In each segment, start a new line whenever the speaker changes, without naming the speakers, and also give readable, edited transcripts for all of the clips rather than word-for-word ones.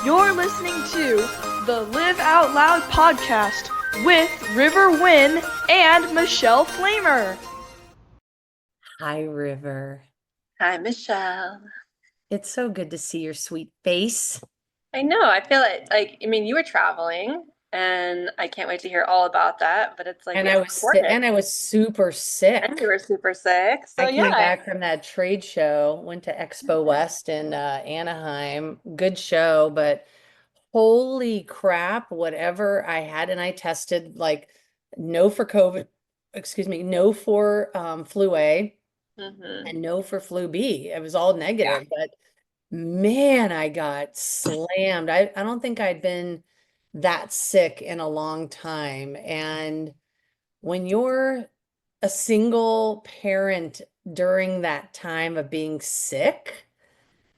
You're listening to the Live Out Loud podcast with River Wynn and Michelle Flamer.
Hi, River.
Hi, Michelle.
It's so good to see your sweet face.
I know. I feel I mean, you were traveling, and I can't wait to hear all about that. But it's like
And
we
I
have to
was
record it,
and I was super
and you
sick.
were super sick. So
I came
yeah,
back from that trade show, went to Expo West in Anaheim. Good show, but holy crap, whatever I had, and I tested like no for COVID, excuse me, no for flu A
hmm
and no for flu B. It was all
yeah,
negative, but man, I got slammed. I don't think I'd been that sick in a long time. And when you're a single parent during that time of being sick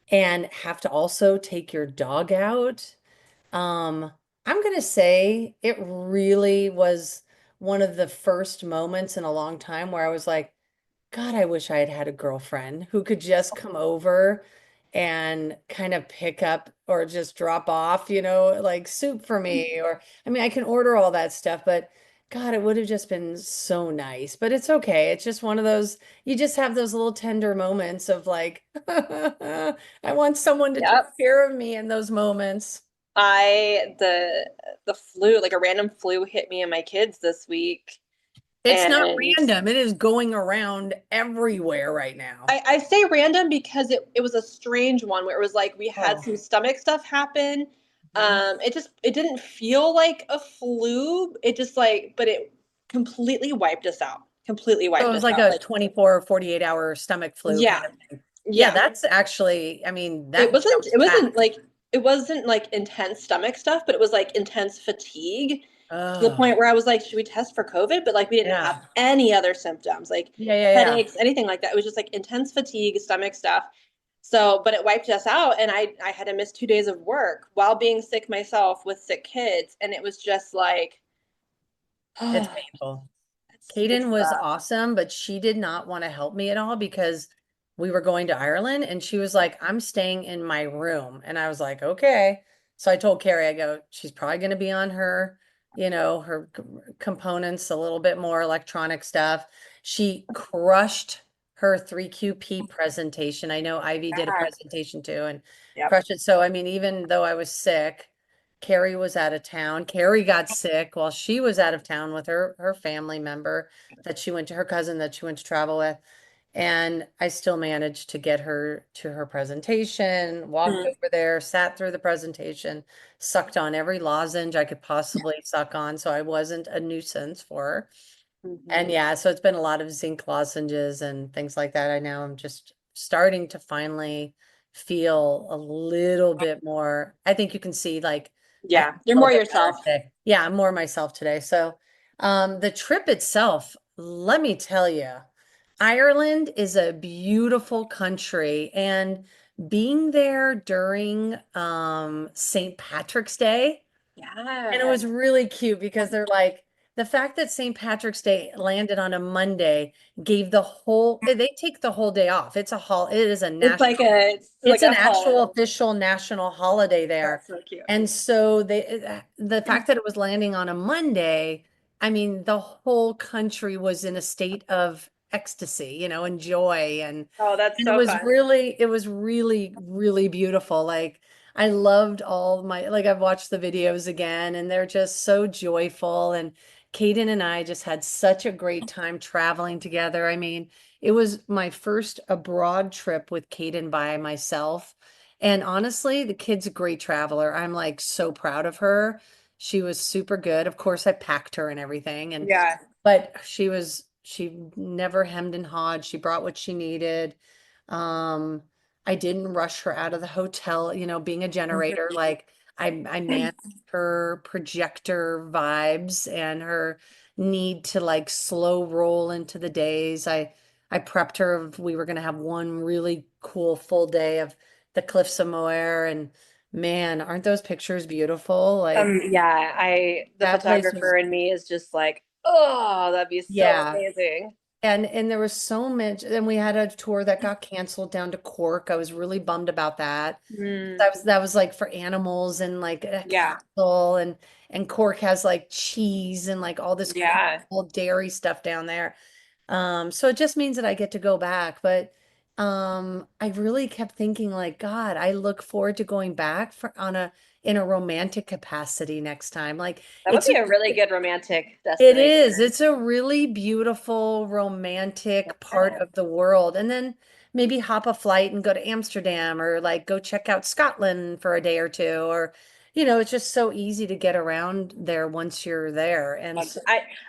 and have to also take your dog out, um, I'm gonna say it really was one of the first moments in a long time where I was like, God, I wish I had had a girlfriend who could just come over and kind of pick up or just drop off, like soup for me. Or, I mean, I can order all that stuff, but God, it would have just been so nice. But it's okay. It's just one of those, you just have those little tender moments of like, I want someone to take
yep.
care of me in those moments.
The flu, like a random flu, hit me and my kids this week,
It's not
and
random. It is going around everywhere right now.
I say random because it was a strange one where it was like we had
Oh.
some stomach stuff happen.
Mhm.
It didn't feel like a flu. It just like, but it completely wiped us out. Completely
So it
wiped
was
us
like
out.
a
Like,
24 or 48-hour stomach flu
yeah,
kind of thing. Yeah,
yeah.
that's actually, I mean,
It
that
wasn't
jumps
it wasn't
back.
like it wasn't like intense stomach stuff, but it was like intense fatigue to the
Oh,
point where I was like, should we test for COVID? But like we didn't have
yeah.
any other symptoms, like
Yeah, yeah, yeah.
headaches, anything like that. It was just like intense fatigue, stomach stuff. So, but it wiped us out, and I had to miss 2 days of work while being sick myself with sick kids, and it was just like,
It's
oh,
painful.
it's
Kaden was
rough.
awesome, but she did not want to help me at all because we were going to Ireland and she was like, I'm staying in my room. And I was like, okay. So I told Carrie, I go, she's probably going to be on her, her components, a little bit more electronic stuff. She crushed her 3QP presentation. I know Ivy did a
Yeah.
presentation too and
Yep.
crushed it. So, I mean, even though I was sick, Carrie was out of town. Carrie got sick while she was out of town with her family member that she went to, her cousin that she went to travel with. And I still managed to get her to her presentation, walked
Mm-hmm.
over there, sat through the presentation, sucked on every lozenge I could possibly suck on, so I wasn't a nuisance for her. And yeah, so it's been a lot of zinc lozenges and things like that. I now am just starting to finally feel a little bit more. I think you can see like I feel
Yeah, you're
a little
more
bit better
yourself.
today. Yeah, I'm more myself today. So, the trip itself, let me tell you, Ireland is a beautiful country, and being there during St. Patrick's Day. And it
Yeah.
was really cute because they're like, the fact that St. Patrick's Day landed on a Monday gave they take the whole day off. It is a national,
It's like
it's
a
an actual
holiday.
official national holiday there.
That's so cute.
And so the fact that it was landing on a Monday, I mean, the whole country was in a state of ecstasy, and joy.
Oh, that's
And it
so
was
fun.
really, it was really, really beautiful. Like I loved like I've watched the videos again and they're just so joyful. And Kaden and I just had such a great time traveling together. I mean, it was my first abroad trip with Kaden by myself. And honestly, the kid's a great traveler. I'm like so proud of her. She was super good. Of course, I packed her and everything.
Yeah.
But she never hemmed and hawed. She brought what she needed. Um, I didn't rush her out of the hotel, being a generator. Like I managed her projector vibes and her need to like slow roll into the days. I prepped her we were gonna have one really cool full day of the Cliffs of Moher, and man, aren't those pictures beautiful? Like
The
that place was,
photographer in me is just like, oh, that'd be so
yeah.
amazing.
And there was so much, and we had a tour that got canceled down to Cork. I was really bummed about that.
Mm,
That was like for animals and like a
yeah.
castle and Cork has like cheese and like all this
Yeah.
cool dairy stuff down there. So it just means that I get to go back. But I really kept thinking like, God, I look forward to going back for on a in a romantic capacity next time. Like
That would
it's
be a really good romantic
it
destination.
is. It's a really beautiful, romantic part
Yeah.
of the world. And then maybe hop a flight and go to Amsterdam or like go check out Scotland for a day or two. Or, it's just so easy to get around there once you're there. And so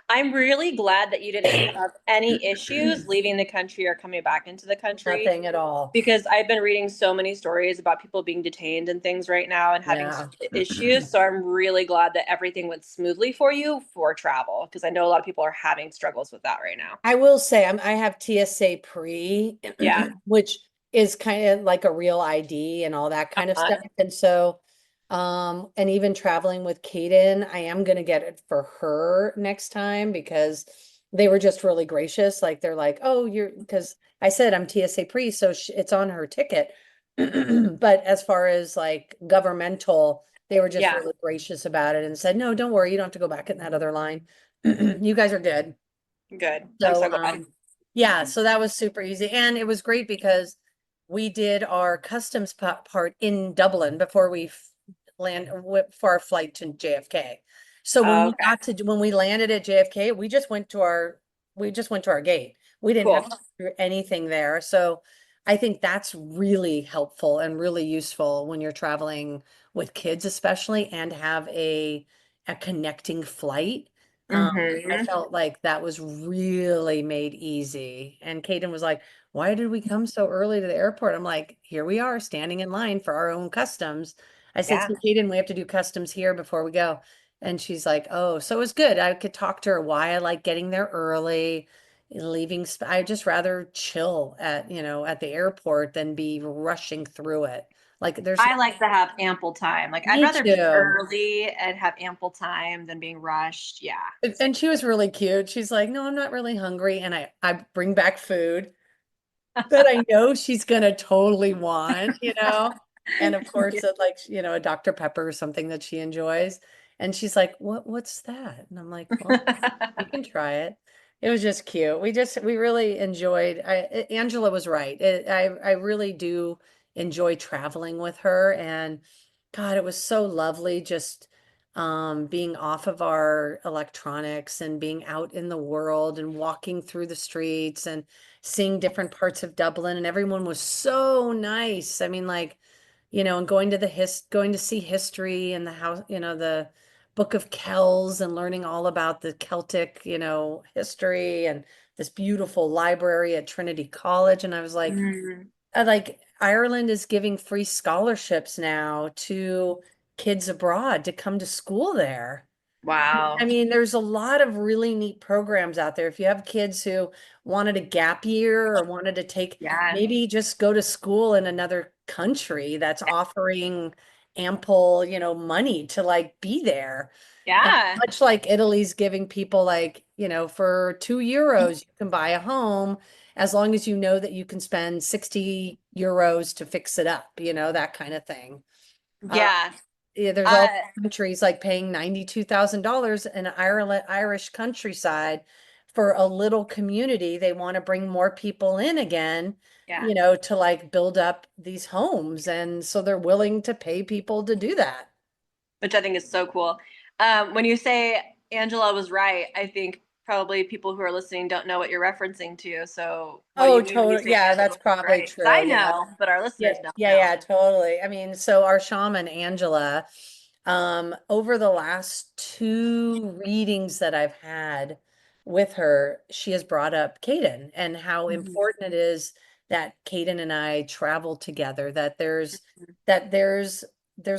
I'm really glad that you didn't have any issues leaving the country or coming back into the country
nothing at all.
because I've been reading so many stories about people being detained and things right now and having
Yeah.
issues. So I'm really glad that everything went smoothly for you for travel because I know a lot of people are having struggles with that right now.
I will say I have TSA pre,
Yeah.
which is kind of like a real ID and all that kind of
Uh,
stuff. And so, and even traveling with Kaden, I am gonna get it for her next time because they were just really gracious. Like they're like, oh, because I said I'm TSA pre, so it's on her ticket. But as far as like governmental, they were just
yeah.
really gracious about it and said, no, don't worry, you don't have to go back in that other line. You guys are good.
Good. I'm so
So,
glad.
yeah, so that was super easy. And it was great because we did our customs part in Dublin before we for our flight to JFK. So
Okay.
when we landed at JFK, we just went to our gate. We didn't have
Cool.
to do anything there. So I think that's really helpful and really useful when you're traveling with kids, especially, and have a connecting flight. I
Hmm.
felt like that was really made easy. And Kaden was like, why did we come so early to the airport? I'm like, here we are standing in line for our own customs. I said,
Yeah.
so Kaden, we have to do customs here before we go. And she's like, oh, so it was good. I could talk to her why I like getting there early, leaving. I just rather chill at the airport than be rushing through it. Like there's
I like to have ample time. Like I'd
me
rather be
too.
early and have ample time than being rushed. Yeah.
And she was really cute. She's like, no, I'm not really hungry. And I bring back food that I know she's gonna totally want. And of course, a Dr. Pepper or something that she enjoys. And she's like, what's that? And I'm like, well, you can try it. It was just cute. We really enjoyed, Angela was right. I really do enjoy traveling with her. And God, it was so lovely just being off of our electronics and being out in the world and walking through the streets and seeing different parts of Dublin, and everyone was so nice. I mean, like, and going to see history and the house, the Book of Kells and learning all about the Celtic, history and this beautiful library at Trinity College. And I was
Mm,
like Ireland is giving free scholarships now to kids abroad to come to school there. I
wow.
mean, there's a lot of really neat programs out there. If you have kids who wanted a gap year or wanted to
Yeah.
maybe just go to school in another country that's offering ample, money to like be there.
Yeah.
Much like Italy's giving people like, for €2, you can buy a home as long as you know that you can spend €60 to fix it up, that kind of thing. Uh,
Yeah.
yeah, there's
Uh,
all countries like paying $92,000 in Ireland, Irish countryside for a little community. They want to bring more people in again,
yeah.
to like build up these homes. And so they're willing to pay people to do that.
Which I think is so cool. When you say Angela was right, I think probably people who are listening don't know what you're referencing to. So what do
Oh,
you mean when you
totally.
say
Yeah,
Angela
that's
was
probably
right? 'Cause I
true. Yeah.
know, but our
Yeah,
listeners don't
yeah,
know.
yeah, totally. I mean, so our shaman Angela, over the last two readings that I've had with her, she has brought up Caden and how
Mhm.
important it is that Caden and I travel together, that there's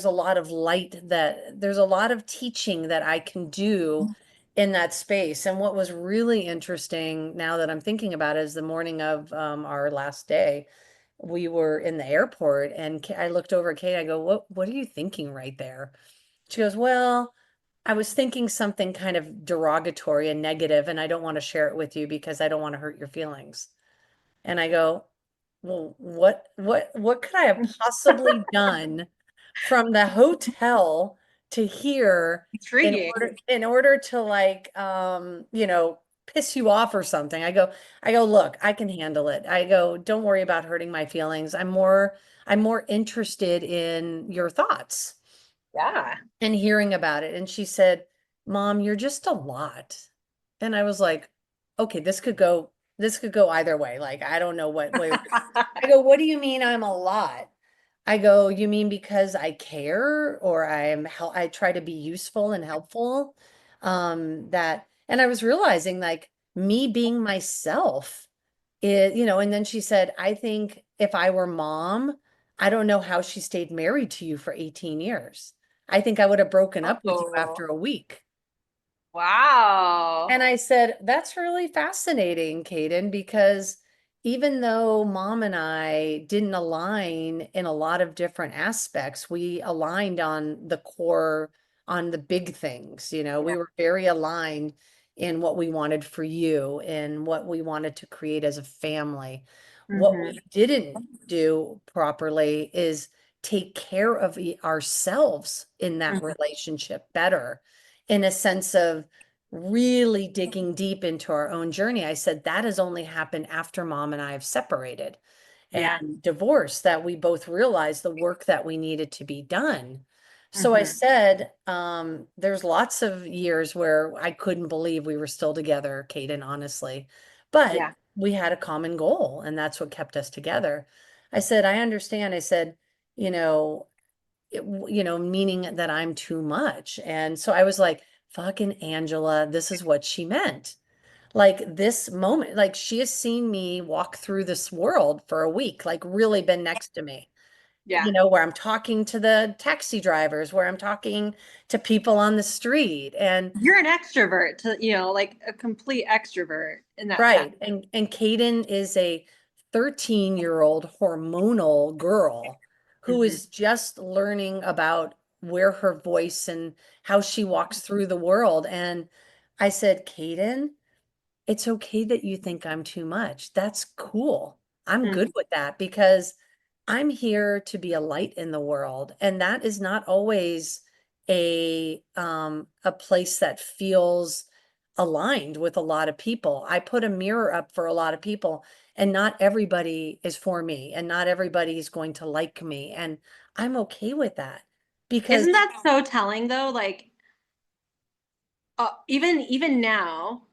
a lot of light, that there's a lot of teaching that I can do in that space. And what was really interesting now that I'm thinking about it is the morning of our last day we were in the airport and I looked over at Kate. I go, what are you thinking right there? She goes, well, I was thinking something kind of derogatory and negative, and I don't want to share it with you because I don't want to hurt your feelings. And I go, well, what could I have possibly done from the hotel to here
Intriguing.
in order to like piss you off or something? I go, look, I can handle it. I go, don't worry about hurting my feelings. I'm more interested in your thoughts
Yeah.
and hearing about it. And she said, Mom, you're just a lot. And I was like, okay, this could go either way. Like, I don't know what way. I go, what do you mean I'm a lot? I go, you mean because I care or I try to be useful and helpful? And I was realizing like me being myself is, and then she said, I think if I were mom, I don't know how she stayed married to you for 18 years. I think I would have broken up with you
Oh,
after a week.
wow.
And I said, that's really fascinating, Kaden, because even though mom and I didn't align in a lot of different aspects, we aligned on the core, on the big things.
Yeah.
We were very aligned in what we wanted for you and what we wanted to create as a family. What
Hmm.
we didn't do properly is take care of ourselves in that
Hmm.
relationship better, in a sense of really digging deep into our own journey. I said that has only happened after mom and I have separated
Yeah.
and divorced, that we both realized the work that we needed to be done. So I
Hmm.
said, there's lots of years where I couldn't believe we were still together, Kaden, honestly, but
Yeah.
we had a common goal and that's what kept us together. I said, I understand. I said, you know, meaning that I'm too much. And so I was like, fucking Angela, this is what she meant. Like this moment, like she has seen me walk through this world for a week, like really been next to me,
Yeah.
where I'm talking to the taxi drivers, where I'm talking to people on the street. And
You're an extrovert to, like a complete extrovert in that sense.
right. And Kaden is a 13-year-old hormonal girl who
Hmm.
is just learning about where her voice and how she walks through the world. And I said, Kaden, it's okay that you think I'm too much. That's cool. I'm good
Hmm.
with that because I'm here to be a light in the world. And that is not always a place that feels aligned with a lot of people. I put a mirror up for a lot of people, and not everybody is for me, and not everybody is going to like me. And I'm okay with that because
Isn't that so telling though? Like, even now,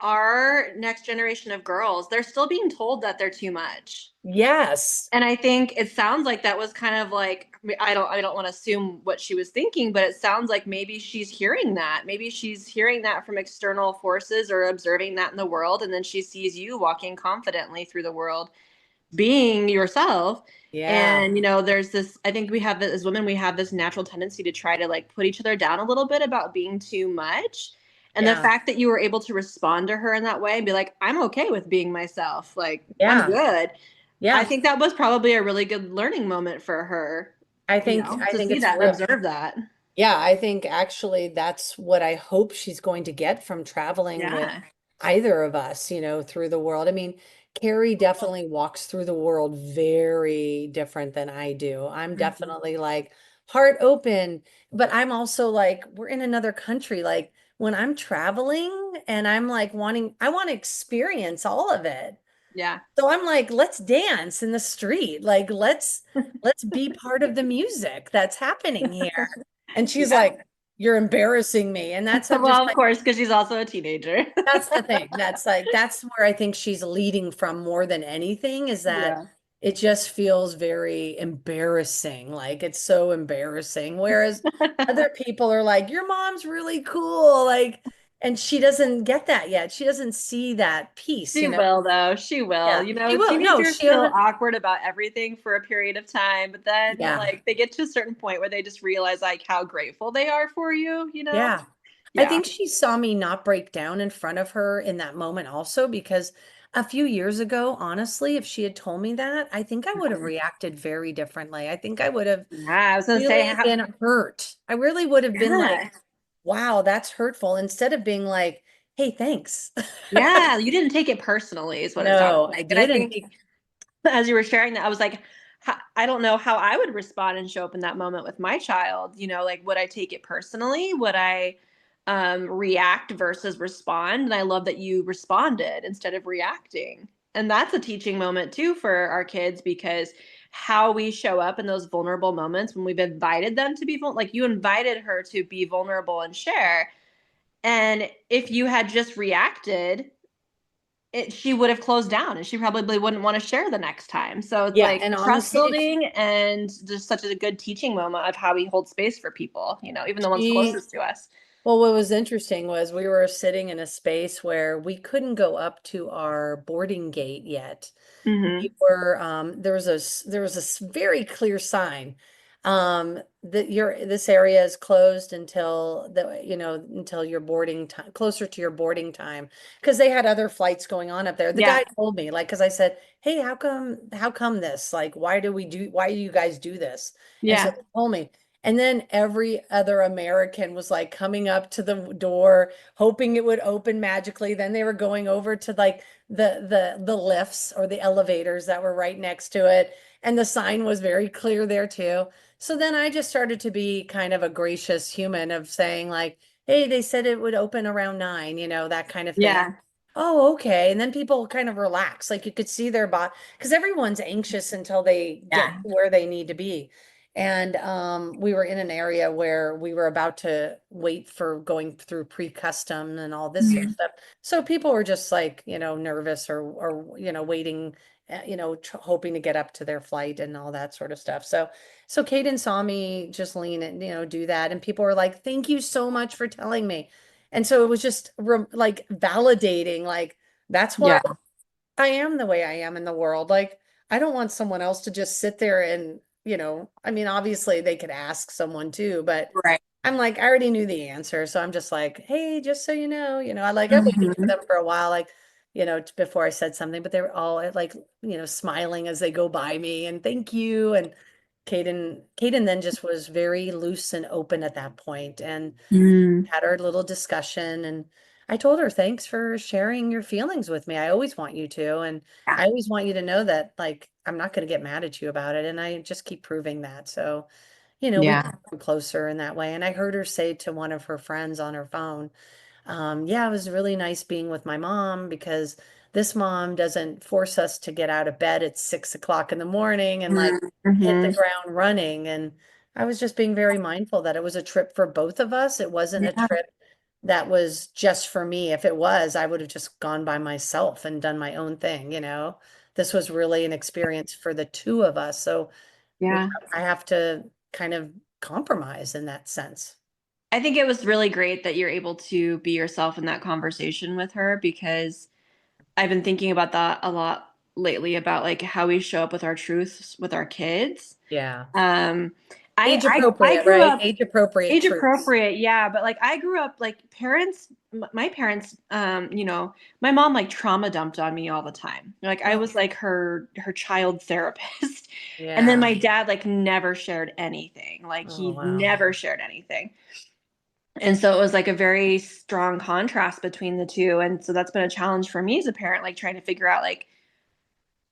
our next generation of girls, they're still being told that they're too much.
yes,
And I think it sounds like that was kind of like, I don't want to assume what she was thinking, but it sounds like maybe she's hearing that. Maybe she's hearing that from external forces or observing that in the world, and then she sees you walking confidently through the world, being yourself.
yeah,
And there's this, I think we have this, as women, we have this natural tendency to try to like put each other down a little bit about being too much. And the
yeah,
fact that you were able to respond to her in that way and be like, I'm okay with being myself, like I'm
yeah,
good. I
yeah.
think that was probably a really good learning moment for her,
I
to
think
see
it's
that and
real.
observe that.
Yeah, I think actually that's what I hope she's going to get from traveling with
Yeah.
either of us, through the world. I mean, Carrie definitely walks through the world very different than I do. I'm
Mhm.
definitely like heart open, but I'm also like, we're in another country. Like when I'm traveling and I'm like I want to experience all of it.
Yeah.
So I'm like, let's dance in the street. Like, let's be part of the music that's happening here. And she's
Yeah.
like, you're embarrassing me. And that's I'm just
Well, of
like,
course, because she's also a teenager.
that's the thing. That's where I think she's leading from more than anything, is that
Yeah.
it just feels very embarrassing. Like it's so embarrassing. Whereas other people are like, your mom's really cool. Like, and she doesn't get that yet. She doesn't see that piece,
She will, though. She will.
Yeah, she will. No,
Teenagers
she
feel
doesn't.
awkward about everything for a period of time, but then
Yeah.
like they get to a certain point where they just realize like how grateful they are for you.
Yeah. I
Yeah.
think she saw me not break down in front of her in that moment also, because a few years ago, honestly, if she had told me that, I think I would have
Mhm.
reacted very differently. I think I would have
Yeah, I was gonna say
really been hurt. I really would have been like,
yeah.
wow, that's hurtful. Instead of being like, hey, thanks.
Yeah, you didn't take it personally, is what it sounds
No, I
like. And I
didn't.
think as you were sharing that, I was like, I don't know how I would respond and show up in that moment with my child. You know, like, would I take it personally? Would I react versus respond? And I love that you responded instead of reacting. And that's a teaching moment too for our kids, because how we show up in those vulnerable moments when we've invited them to be like you invited her to be vulnerable and share. And if you had just reacted, she would have closed down and she probably wouldn't want to share the next time. So it's
Yeah,
like
and
trust
honestly,
building and just such a good teaching moment of how we hold space for people, you know, even the ones
she
closest to us.
well, what was interesting was we were sitting in a space where we couldn't go up to our boarding gate yet. We
Mm-hmm.
were there was very clear sign that this area is closed until until your boarding time, closer to your boarding time, because they had other flights going on up there. The
Yeah.
guy told me, like, because I said, hey, how come this, like, why do you guys do this? And so
Yeah.
they told me. And then every other American was like coming up to the door, hoping it would open magically. Then they were going over to like the lifts or the elevators that were right next to it. And the sign was very clear there too. So then I just started to be kind of a gracious human of saying like, hey, they said it would open around 9, that kind of thing.
Yeah.
Oh, okay. And then people kind of relax. Like you could see their body because everyone's anxious until they get
Yeah.
where they need to be. And we were in an area where we were about to wait for going through pre-custom and all this sort of
Mhm.
stuff. So people were just like, nervous or waiting, hoping to get up to their flight and all that sort of stuff. So Kaden saw me just lean and, do that. And people were like, thank you so much for telling me. And so it was just like validating, like, that's why
Yeah.
I am the way I am in the world. Like, I don't want someone else to just sit there and, I mean, obviously they could ask someone too, but
Right.
I'm like, I already knew the answer. So I'm just like, hey, just so I waited for
Mhm.
them for a while, like, before I said something, but they were all like, smiling as they go by me and thank you. And Kaden then just was very loose and open at that point and
Mm.
had our little discussion. And I told her, thanks for sharing your feelings with me. I always want you to. And
Yeah.
I always want you to know that, like, I'm not going to get mad at you about it. And I just keep proving that. So, we
Yeah.
come closer in that way. And I heard her say to one of her friends on her phone, yeah, it was really nice being with my mom because this mom doesn't force us to get out of bed at 6 o'clock in the morning and like hit the
Mm-hmm.
ground running. And I was just being very mindful that it was a trip for both of us. It wasn't a
Yeah.
trip that was just for me. If it was, I would have just gone by myself and done my own thing. This was really an experience for the two of us. So we,
Yeah.
I have to kind of compromise in that sense.
I think it was really great that you're able to be yourself in that conversation with her, because I've been thinking about that a lot lately, about like how we show up with our truths with our kids.
Yeah.
Um,
Age
I
appropriate,
grew
right?
up
Age appropriate
age
truths.
appropriate, yeah, but like I grew up like my parents, my mom like trauma dumped on me all the time. Like I
Oh,
was like her child therapist, and then
yeah.
my dad like never shared anything. Like
Oh,
he
wow.
never shared anything. And so it was like a very strong contrast between the two. And so that's been a challenge for me as a parent, like trying to figure out like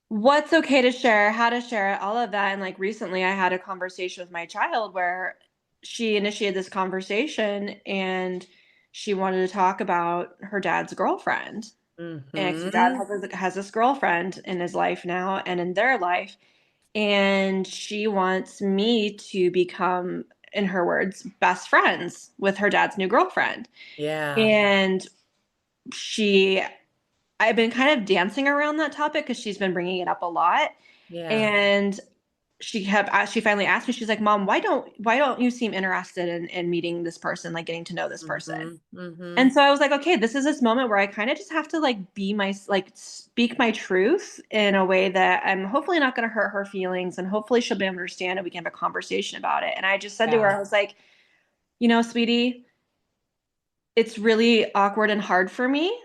what's okay to share, how to share it, all of that. And like recently I had a conversation with my child where she initiated this conversation and she wanted to talk about her dad's girlfriend. And 'cause dad
Mm-hmm.
has this girlfriend in his life now and in their life. And she wants me to become, in her words, best friends with her dad's new girlfriend.
Yeah.
And she, I've been kind of dancing around that topic because she's been bringing it up a lot.
Yeah.
And she finally asked me, she's like, Mom, why don't you seem interested in meeting this person, like getting to know this person?
Mm-hmm. Mm-hmm.
And so I was like, okay, this is this moment where I kind of just have to like speak my truth in a way that I'm hopefully not going to hurt her feelings, and hopefully she'll be able to understand and we can have a conversation about it. And I just said to her,
Yeah.
I was like, sweetie, it's really awkward and hard for me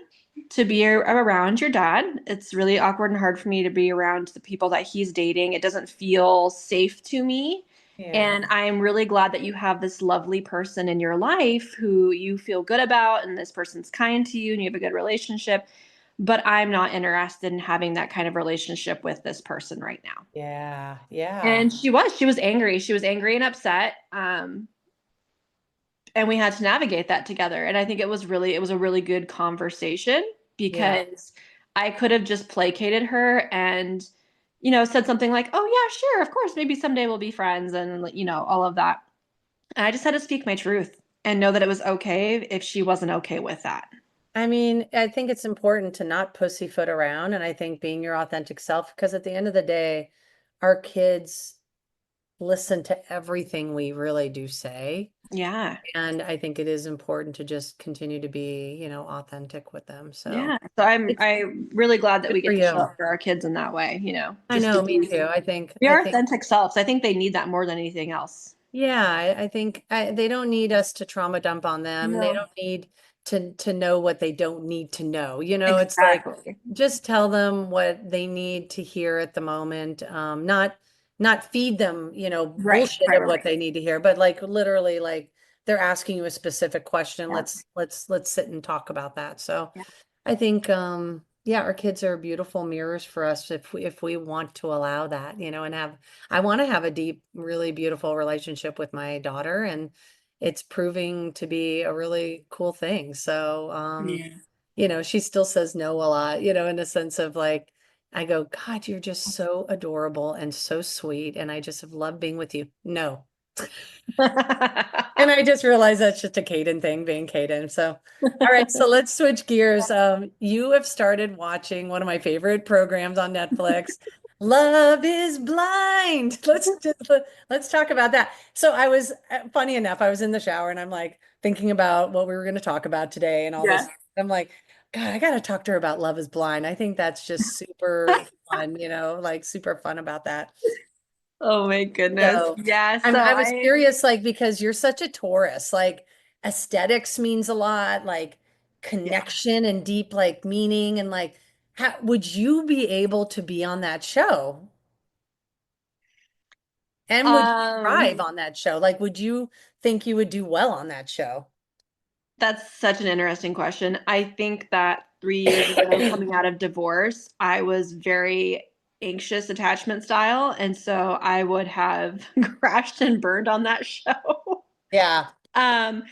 to be around your dad. It's really awkward and hard for me to be around the people that he's dating. It doesn't feel safe to me.
Yeah.
And I'm really glad that you have this lovely person in your life who you feel good about, and this person's kind to you, and you have a good relationship. But I'm not interested in having that kind of relationship with this person right now.
Yeah. Yeah.
And she was angry. She was angry and upset. And we had to navigate that together. And I think it was a really good conversation
Yeah.
because I could have just placated her and, said something like, oh, yeah, sure, of course, maybe someday we'll be friends and, all of that. And I just had to speak my truth and know that it was okay if she wasn't okay with that.
I mean, I think it's important to not pussyfoot around. And I think being your authentic self, because at the end of the day, our kids listen to everything we really do say.
Yeah.
And I think it is important to just continue to be, authentic with them. So
Yeah. So I'm
it's
I'm really glad that
good
we
for
get to show
you.
up for our kids in that way,
I
just to
know, me
be
too.
be
I
our
think
authentic selves. I think they need that more than anything else.
Yeah, I think they don't need us to trauma dump on them. They
No.
don't need to know what they don't need to know. It's like
Exactly.
just tell them what they need to hear at the moment. Not feed them,
Right.
bullshit
Right.
of
Right.
what
Right.
they need to hear, but like literally like they're asking you a specific question.
Yeah.
Let's sit and talk about that. So
Yeah.
I think yeah, our kids are beautiful mirrors for us if we want to allow that, and I want to have a deep, really beautiful relationship with my daughter, and it's proving to be a really cool thing. So
Yeah.
she still says no a lot, in the sense of like I go, God, you're just so adorable and so sweet, and I just have loved being with you. No. And I just realized that's just a Caden thing, being Caden. So, all right, so let's switch gears. You have started watching one of my favorite programs on Netflix, Love is Blind. Let's talk about that. So I was funny enough, I was in the shower and I'm like thinking about what we were going to talk about today and all this.
Yeah.
I'm like, God, I got to talk to her about Love is Blind. I think that's just super fun, like super fun about that.
Oh my goodness.
So
Yeah.
I was curious, like, because you're such a Taurus, like aesthetics means a lot, like
Yeah.
connection and deep like meaning, and like how would you be able to be on that show? And would you thrive
Um,
on that show? Like, would you think you would do well on that show?
that's such an interesting question. I think that 3 years ago, coming out of divorce, I was very anxious attachment style, and so I would have crashed and burned on that show.
Yeah,
Um,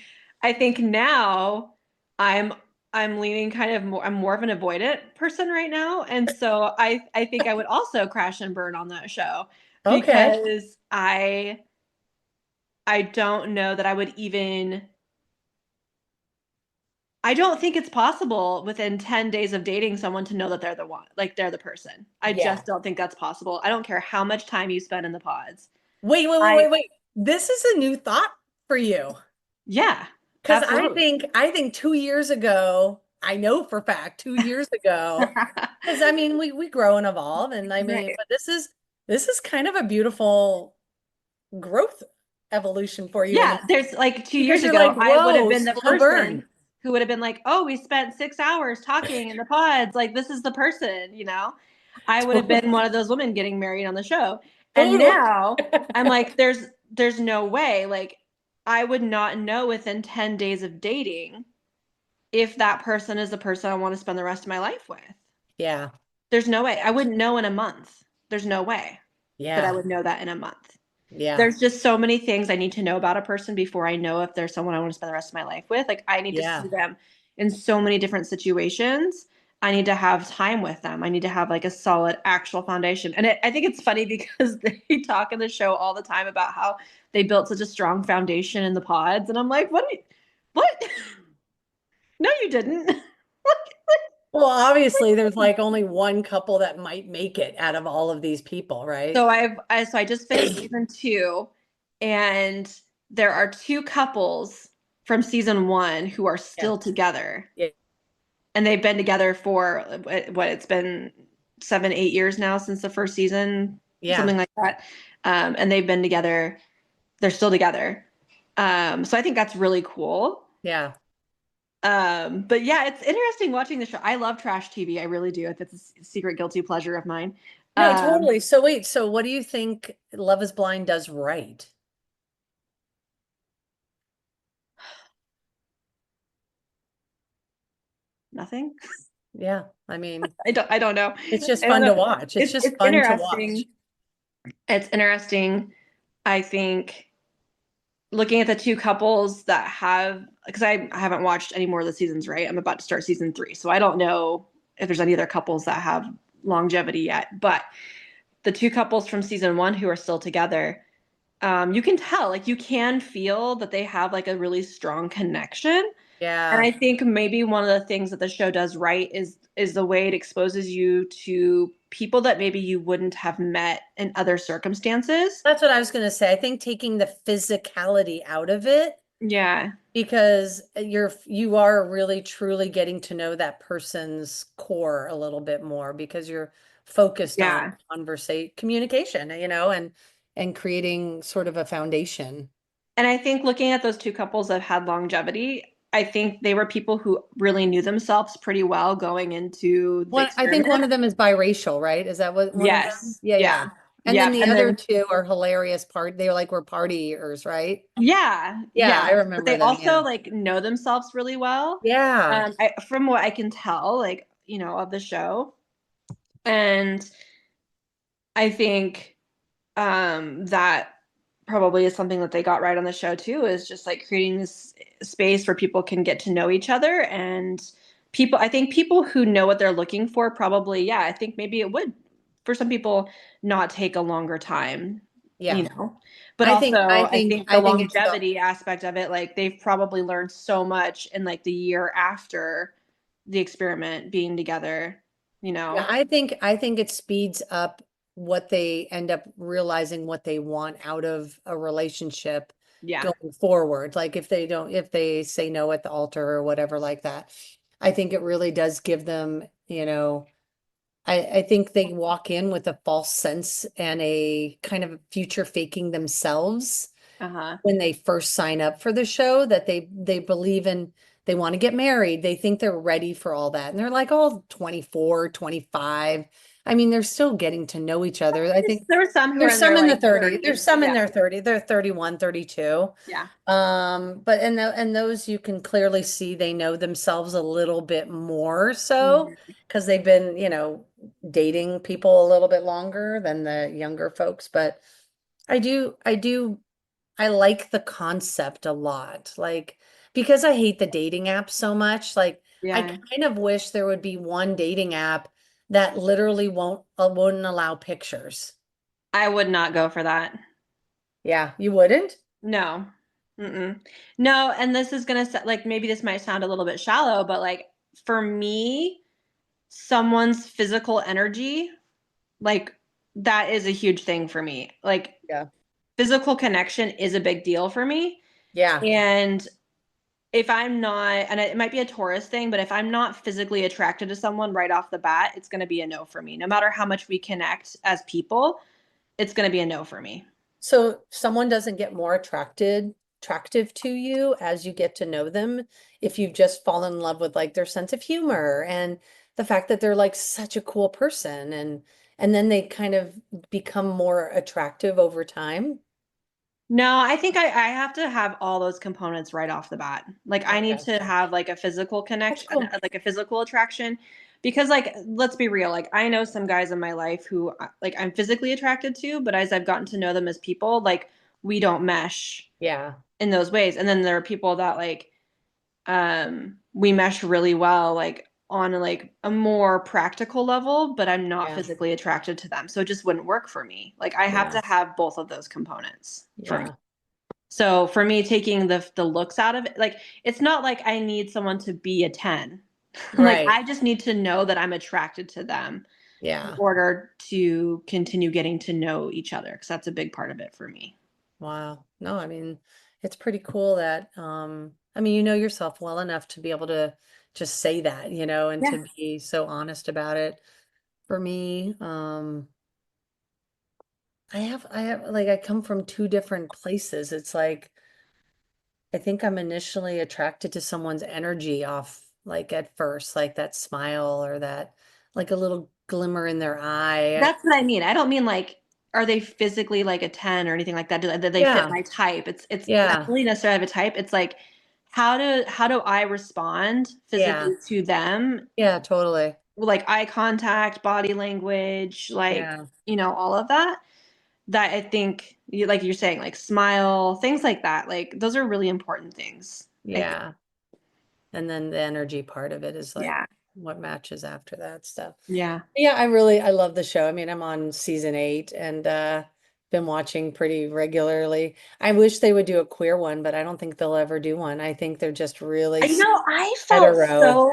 I think now I'm I'm leaning kind of more I'm more of an avoidant person right now. And so I think I would also crash and burn on that show
okay.
because I don't know that I don't think it's possible within 10 days of dating someone to know that they're the one, like they're the person. I
Yeah.
just don't think that's possible. I don't care how much time you spend in the pods.
Wait, wait, wait,
I
wait, wait. This is a new thought for you.
Yeah,
Because
absolutely.
I think 2 years ago, I know for a fact 2 years ago, because I mean we grow and evolve, and I mean,
Right.
but this is kind of a beautiful growth evolution for you in
Yeah,
the
there's like 2
because
years
you're like,
ago, I would have
whoa,
been the
slow burn.
person who would have been like, "Oh, we spent 6 hours talking in the pods, like, this is the person?" I would have been
Totally.
one of those women getting married on the show. And
Totally.
now I'm like, there's no way, like, I would not know within 10 days of dating if that person is the person I wanna spend the rest of my life with.
Yeah.
There's no way. I wouldn't know in a month. There's no way that I
Yeah.
would know that in a month.
Yeah.
There's just so many things I need to know about a person before I know if there's someone I want to spend the rest of my life with. Like, I need to
Yeah.
see them in so many different situations. I need to have time with them. I need to have like a solid actual foundation. And I think it's funny because they talk in the show all the time about how they built such a strong foundation in the pods. And I'm like, what? No, you didn't.
Well, obviously there's like only one couple that might make it out of all of these people, right?
So I just finished season 2, and there are 2 couples from season 1 who are
Yeah.
still together.
Yeah.
And they've been together for what it's been 7, 8 years now since the first season,
Yeah.
something like that. And they've been together, they're still together. So I think that's really cool.
Yeah.
But yeah, it's interesting watching the show. I love trash TV. I really do. It's a secret guilty pleasure of mine.
No,
Um,
totally. So wait, so what do you think Love is Blind does right? Nothing. Yeah. I mean,
I don't know.
it's just
I don't
fun to
know.
watch. It's just
It's
fun to watch.
interesting. It's interesting. I think looking at the two couples that have, because I haven't watched any more of the seasons, right? I'm about to start season 3. So I don't know if there's any other couples that have longevity yet. But the two couples from season 1 who are still together, you can tell, like you can feel that they have like a really strong connection. And I
Yeah.
think maybe one of the things that the show does right is the way it exposes you to people that maybe you wouldn't have met in other circumstances.
That's what I was going to say. I think taking the physicality out of it,
Yeah.
because you are really truly getting to know that person's core a little bit more because you're focused on
Yeah.
communication, and creating sort of a foundation.
And I think looking at those two couples that had longevity, I think they were people who really knew themselves pretty well going into the
I think one
experiment.
of them is biracial, right? Is that what one of them?
Yes.
Yeah,
Yeah.
yeah. And then
Yep.
the
And
other
then
two are hilarious they were partiers, right?
yeah,
Yeah, I
yeah. But
remember
they
them. Yeah.
also like know themselves really well.
Yeah.
From what I can tell, like, of the show. And I think that probably is something that they got right on the show too, is just like creating this space where people can get to know each other. And I think people who know what they're looking for probably, yeah, I think maybe it would for some people not take a longer time,
Yeah.
but also I think the
I think it's
longevity aspect of it, like they've probably learned so much in like the year after the experiment being together,
Yeah, I think it speeds up what they end up realizing what they want out of a relationship
Yeah.
going forward. Like if they say no at the altar or whatever like that. I think it really does give them, I think they walk in with a false sense and a kind of future faking themselves
Uh-huh.
when they first sign up for the show, that they believe in, they want to get married, they think they're ready for all that, and they're like all 24, 25. I mean, they're still getting to know each other. I think
There were some who were
there's
in their
some in the
like
30, there's
30s.
some in
Yeah.
their 30, they're 31, 32.
Yeah.
But and those you can clearly see they know themselves a little bit more so
Mhm.
because they've been, dating people a little bit longer than the younger folks. But I like the concept a lot. Like, because I hate the dating apps so much, like I
Yeah.
kind of wish there would be one dating app that literally wouldn't allow pictures.
I would not go for that.
Yeah, you wouldn't?
No. Mm-mm. No, and this is gonna like maybe this might sound a little bit shallow, but like for me, someone's physical energy, like that is a huge thing for me. Like
Yeah.
physical connection is a big deal for me.
Yeah.
And if I'm not, and it might be a Taurus thing, but if I'm not physically attracted to someone right off the bat, it's going to be a no for me. No matter how much we connect as people, it's going to be a no for me.
So someone doesn't get more attractive to you as you get to know them if you've just fallen in love with like their sense of humor and the fact that they're like such a cool person, and then they kind of become more attractive over time.
No, I think I have to have all those components right off the bat. Like I need
Okay.
to have like a physical
That's
connection,
cool.
like a physical attraction, because like let's be real, like I know some guys in my life who like I'm physically attracted to, but as I've gotten to know them as people, like we don't mesh
Yeah.
in those ways. And then there are people that like we mesh really well like on like a more practical level, but I'm not
Yeah.
physically attracted to them. So it just wouldn't work for me. Like I have
Yeah.
to have both of those components for me.
Yeah.
So for me, taking the looks out of it, like it's not like I need someone to be a 10. Like
Right.
I just need to know that I'm attracted to them in
Yeah.
order to continue getting to know each other, because that's a big part of it for me.
Wow. No, I mean, it's pretty cool that I mean, you know yourself well enough to be able to just say that, and
Yeah.
to be so honest about it. For me, I have like I come from two different places. It's like I think I'm initially attracted to someone's energy off like at first, like that smile or that like a little glimmer in their eye.
That's what I mean. I don't mean like are they physically like a 10 or anything like that? Do they fit
Yeah.
my type? It's I don't
Yeah.
really necessarily have a type. It's like how do I respond
Yeah.
physically to them,
Yeah, totally.
like eye contact, body language, like,
Yeah.
all of that. That I think, like you're saying, like smile, things like that. Like those are really important things, I think.
Yeah. And then the energy part of it is like
Yeah.
what matches after that stuff.
Yeah.
Yeah, I love the show. I mean, I'm on season 8 and been watching pretty regularly. I wish they would do a queer one, but I don't think they'll ever do one. I think they're just really
I felt
hetero.
so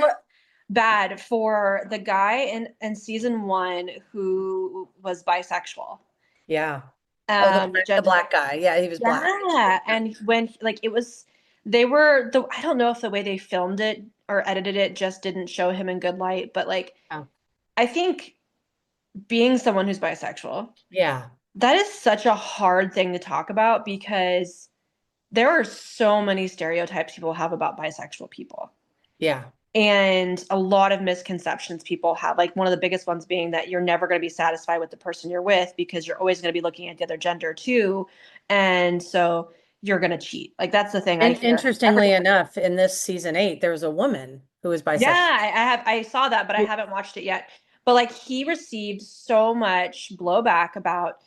bad for the guy in season 1 who was bisexual.
Yeah. Oh,
The
the
gender.
black guy. Yeah, he was black.
Yeah, and when like it was, they were the I don't know if the way they filmed it or edited it just didn't show him in good light, but like
Oh,
I think being someone who's bisexual,
yeah.
that is such a hard thing to talk about because there are so many stereotypes people have about bisexual people.
Yeah.
And a lot of misconceptions people have. Like one of the biggest ones being that you're never going to be satisfied with the person you're with because you're always going to be looking at the other gender too. And so you're going to cheat. Like that's the thing I
And
hear.
interestingly enough, in this season 8, there was a woman who was
Yeah,
bisexual.
I saw that, but I haven't watched it yet. But like he received so much blowback about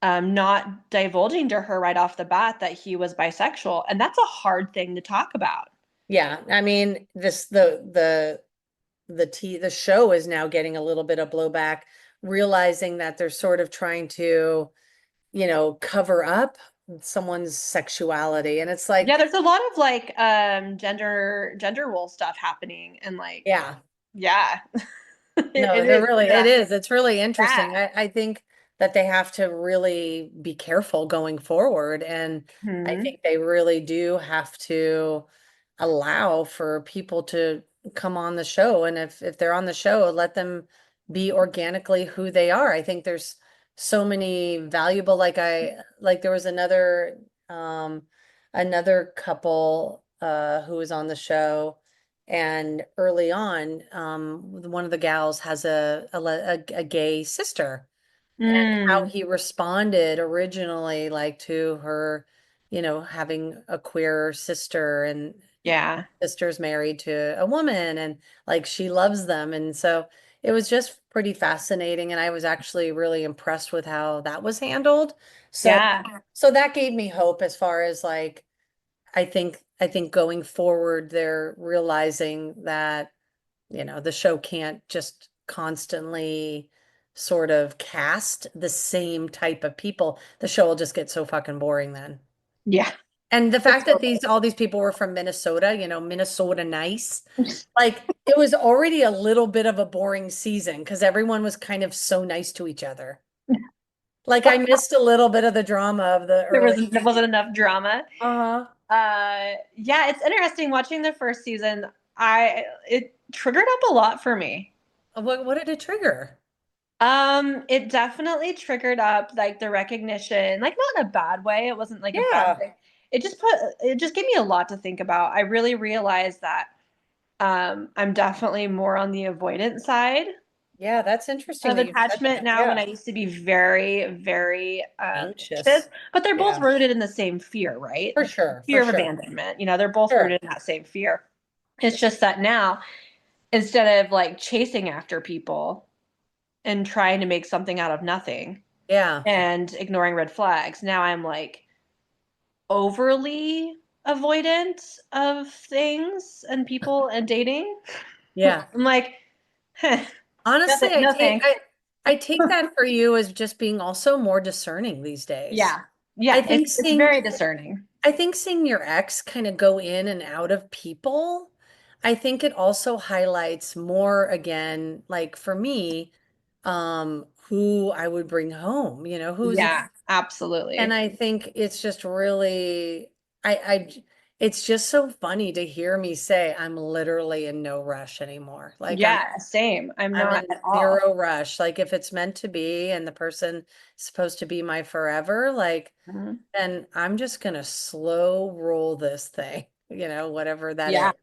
not divulging to her right off the bat that he was bisexual, and that's a hard thing to talk about.
Yeah, I mean, the show is now getting a little bit of blowback, realizing that they're sort of trying to, cover up someone's sexuality. And it's like,
Yeah, there's a lot of like gender role stuff happening, and like
yeah,
yeah,
no,
it is.
it
Yeah,
is. It's really
yeah.
interesting. I think that they have to really be careful going forward. And I
Hmm.
think they really do have to allow for people to come on the show. And if they're on the show, let them be organically who they are. I think there's so many valuable, like there was another couple who was on the show. And early on, one of the gals has a gay sister, and how
Mm,
he responded originally, like to her, having a queer sister, and
yeah,
sister's married to a woman, and like she loves them. And so it was just pretty fascinating. And I was actually really impressed with how that was handled. So,
yeah,
so that gave me hope as far as like, I think going forward, they're realizing that, the show can't just constantly sort of cast the same type of people. The show will just get so fucking boring then.
yeah.
And the fact that
Totally.
all these people were from Minnesota, Minnesota nice, like it was already a little bit of a boring season because everyone was kind of so nice to each other. Like I missed a little bit of the drama of the early.
There wasn't enough drama.
Uh-huh.
Yeah, it's interesting watching the first season. It triggered up a lot for me.
What did it trigger?
It definitely triggered up like the recognition, like not in a bad way. It wasn't like a bad
Yeah.
thing. It just gave me a lot to think about. I really realized that I'm definitely more on the avoidant side
Yeah, that's interesting
of
that you said
attachment
that.
now when
Yeah.
I used to be very, very anxious.
Anxious.
But they're both
Yeah.
rooted in the same fear, right?
For sure. For
Fear of
sure.
abandonment. They're both
Sure.
rooted in that same fear. It's just that now, instead of like chasing after people and trying to make something out of nothing
Yeah.
and ignoring red flags, now I'm like overly avoidant of things and people and dating.
Yeah.
I'm like, huh,
Honestly,
no, no thanks.
I take that for you as just being also more discerning these days.
Yeah.
I
Yeah.
think
It's
seeing
very discerning.
I think seeing your ex kind of go in and out of people, I think it also highlights more again, like for me, who I would bring home, who's,
Yeah,
and
absolutely.
I think it's just really, it's just so funny to hear me say I'm literally in no rush anymore. Like
Yeah, same. I'm
I'm
not
in
at all.
zero rush. Like if it's meant to be and the person is supposed to be my forever, like
Mhm.
then I'm just gonna slow roll this thing, whatever that
Yeah.
is.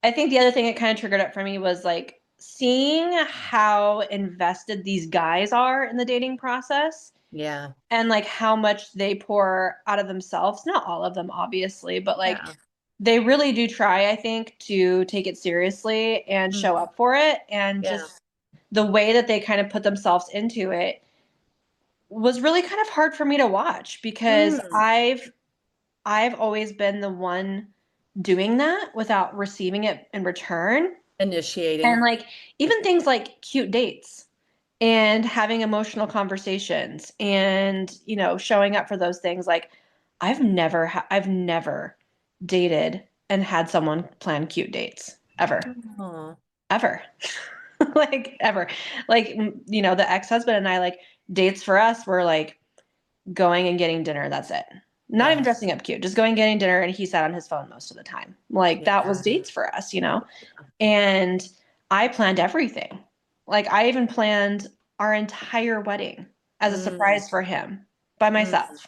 I think the other thing that kind of triggered it for me was like seeing how invested these guys are in the dating process
Yeah.
and like how much they pour out of themselves. Not all of them, obviously, but like
Yeah.
they really do try, I think, to take it seriously and show up for it. And
Yeah.
just the way that they kind of put themselves into it was really kind of hard for me to watch because
Mm.
I've always been the one doing that without receiving it in return. And
Initiating.
like even things like cute dates and having emotional conversations and, showing up for those things. Like I've never dated and had someone plan cute dates ever,
Oh,
ever. Like ever. Like, the ex-husband and I, like, dates for us were like going and getting dinner. That's it. Not even
yeah.
dressing up cute, just going and getting dinner. And he sat on his phone most of the time. Like that was
Yeah.
dates for us. And I planned everything. Like I even planned our entire wedding as a
Mm,
surprise for him by
mm,
myself.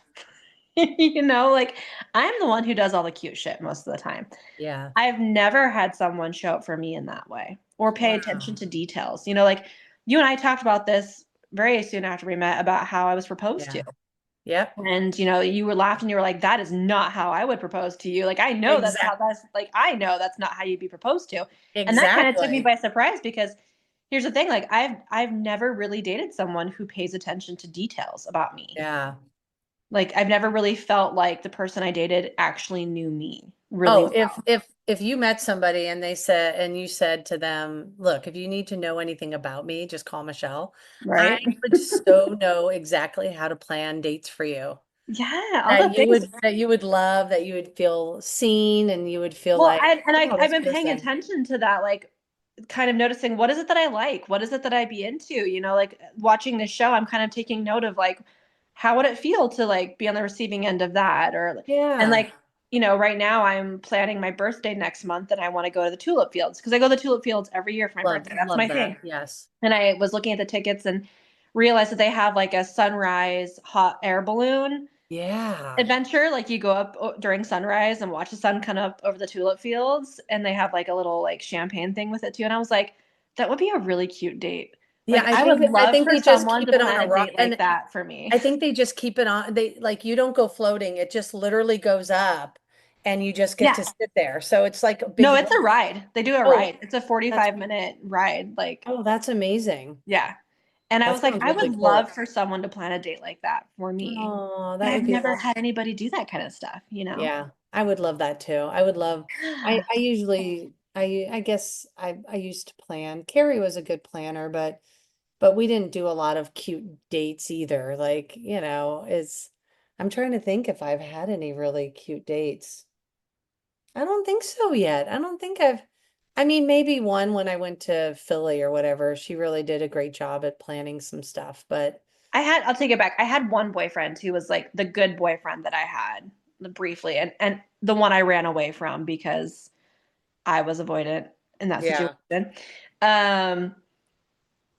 Like I'm the one who does all the cute shit most of the time.
yeah.
I've never had someone show up for me in that way or pay attention
Wow.
to details. Like you and I talked about this very soon after we met about how I was proposed to.
Yeah. Yep.
And you were laughing, you were like, that is not how I would propose to you. Like
Exact.
I know that's not how you'd be proposed to. And that kind of took me
Exactly.
by surprise because here's the thing, like I've never really dated someone who pays attention to details about me.
Yeah.
Like I've never really felt like the person I dated actually knew me really
Oh,
well.
if you met somebody and you said to them, look, if you need to know anything about me, just call Michelle. I
Right?
would so know exactly how to plan dates for you.
Yeah, all the things.
That you would love, that you would feel seen and you would feel
Well,
like, oh,
I've
this
been paying
person.
attention to that, like kind of noticing what is it that I like? What is it that I'd be into? Like watching this show, I'm kind of taking note of like how would it feel to like be on the receiving end of that? And
Yeah.
like, right now I'm planning my birthday next month and I want to go to the tulip fields because I go to the tulip fields every year for my birthday. That's
Love
my
that.
thing.
Yes.
And I was looking at the tickets and realized that they have like a sunrise hot air balloon
Yeah.
adventure. Like you go up during sunrise and watch the sun come up over the tulip fields, and they have like a little like champagne thing with it too. And I was like, that would be a really cute date.
Yeah,
Like I would
I
love
think
for
they just
someone
keep
to
it on
plan
a
a
rock,
date like
and
that for me.
I think they just keep it on. They like you don't go floating. It just literally goes up and you just get
Yeah.
to sit there. So it's like a big
No, it's
ride.
a ride. They do a
Oh,
ride. It's a
that's
45-minute ride. Like,
that's amazing.
yeah. And I
That
was like,
sounds
I would
really
love
cool.
for someone to plan a date like that for me.
Oh,
But
that
I've
would be
never
awesome.
had anybody do that kind of stuff?
Yeah, I would love that too. I would love, I usually, I guess I used to plan. Carrie was a good planner, but we didn't do a lot of cute dates either. Like, I'm trying to think if I've had any really cute dates. I don't think so yet. I don't think I mean, maybe one when I went to Philly or whatever. She really did a great job at planning some stuff, but
I'll take it back. I had one boyfriend who was like the good boyfriend that I had briefly, and the one I ran away from because I was avoidant in that
yeah.
situation. Um,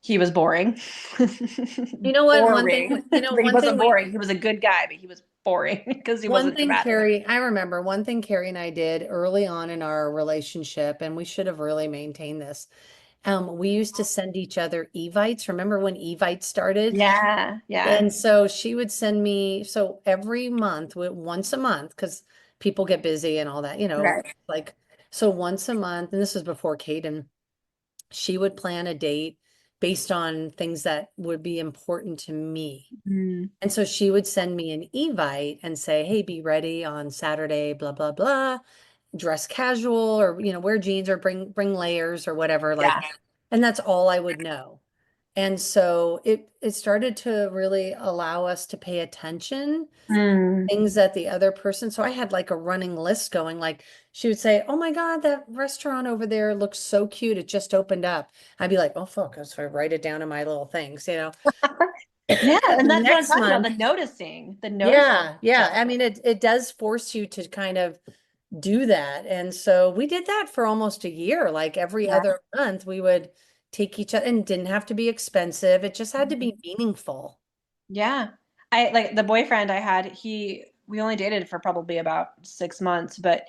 he was boring.
You know what?
Boring. But he
One thing
wasn't boring. He was a good guy, but he was boring because he
one
wasn't
thing
dramatic.
I remember one thing Carrie and I did early on in our relationship, and we should have really maintained this. We used to send each other Evites. Remember when Evites started?
Yeah, yeah.
And so she would send me, so every month, once a month, because people get busy and all that,
Right.
like, so once a month, and this was before Caden, she would plan a date based on things that would be important to me.
Mm,
And so she would send me an Evite and say, hey, be ready on Saturday, blah, blah, blah, dress casual or, wear jeans or bring layers or whatever. Like,
yeah.
and that's all I would know. And so it started to really allow us to pay attention
Mm.
things that the other person. So I had like a running list going, like she would say, oh my God, that restaurant over there looks so cute. It just opened up. I'd be like, oh fuck, so I write it down in my little things.
Yeah, and
The
that's what I'm
next
talking about, the
month,
noticing, the noticing
yeah, yeah. I
details.
mean, it does force you to kind of do that. And so we did that for almost a year. Like every
Yeah.
other month, we would take each other and it didn't have to be expensive. It just had to be meaningful.
Yeah. I like the boyfriend I had, we only dated for probably about 6 months, but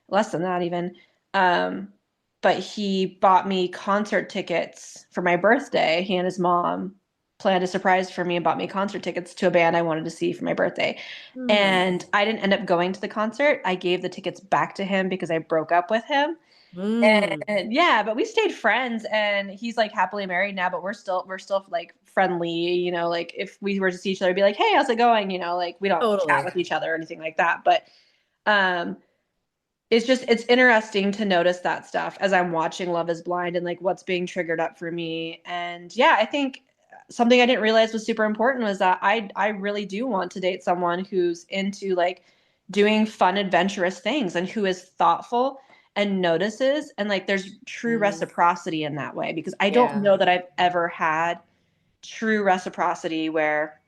less than that even. Um, but he bought me concert tickets for my birthday, he and his mom planned a surprise for me and bought me concert tickets to a band I wanted to see for my birthday.
Hmm.
And I didn't end up going to the concert. I gave the tickets back to him because I broke up with him.
Mm.
And yeah, but we stayed friends and he's like happily married now, but we're still like friendly, like if we were to see each other, be like, "Hey, how's it going?" Like we don't chat
Totally.
with each other or anything like that. But um it's interesting to notice that stuff as I'm watching Love is Blind and like what's being triggered up for me. And yeah, I think something I didn't realize was super important was that I really do want to date someone who's into like doing fun, adventurous things and who is thoughtful and notices and like there's true
Mm.
reciprocity in that way because I don't
Yeah.
know that I've ever had true reciprocity where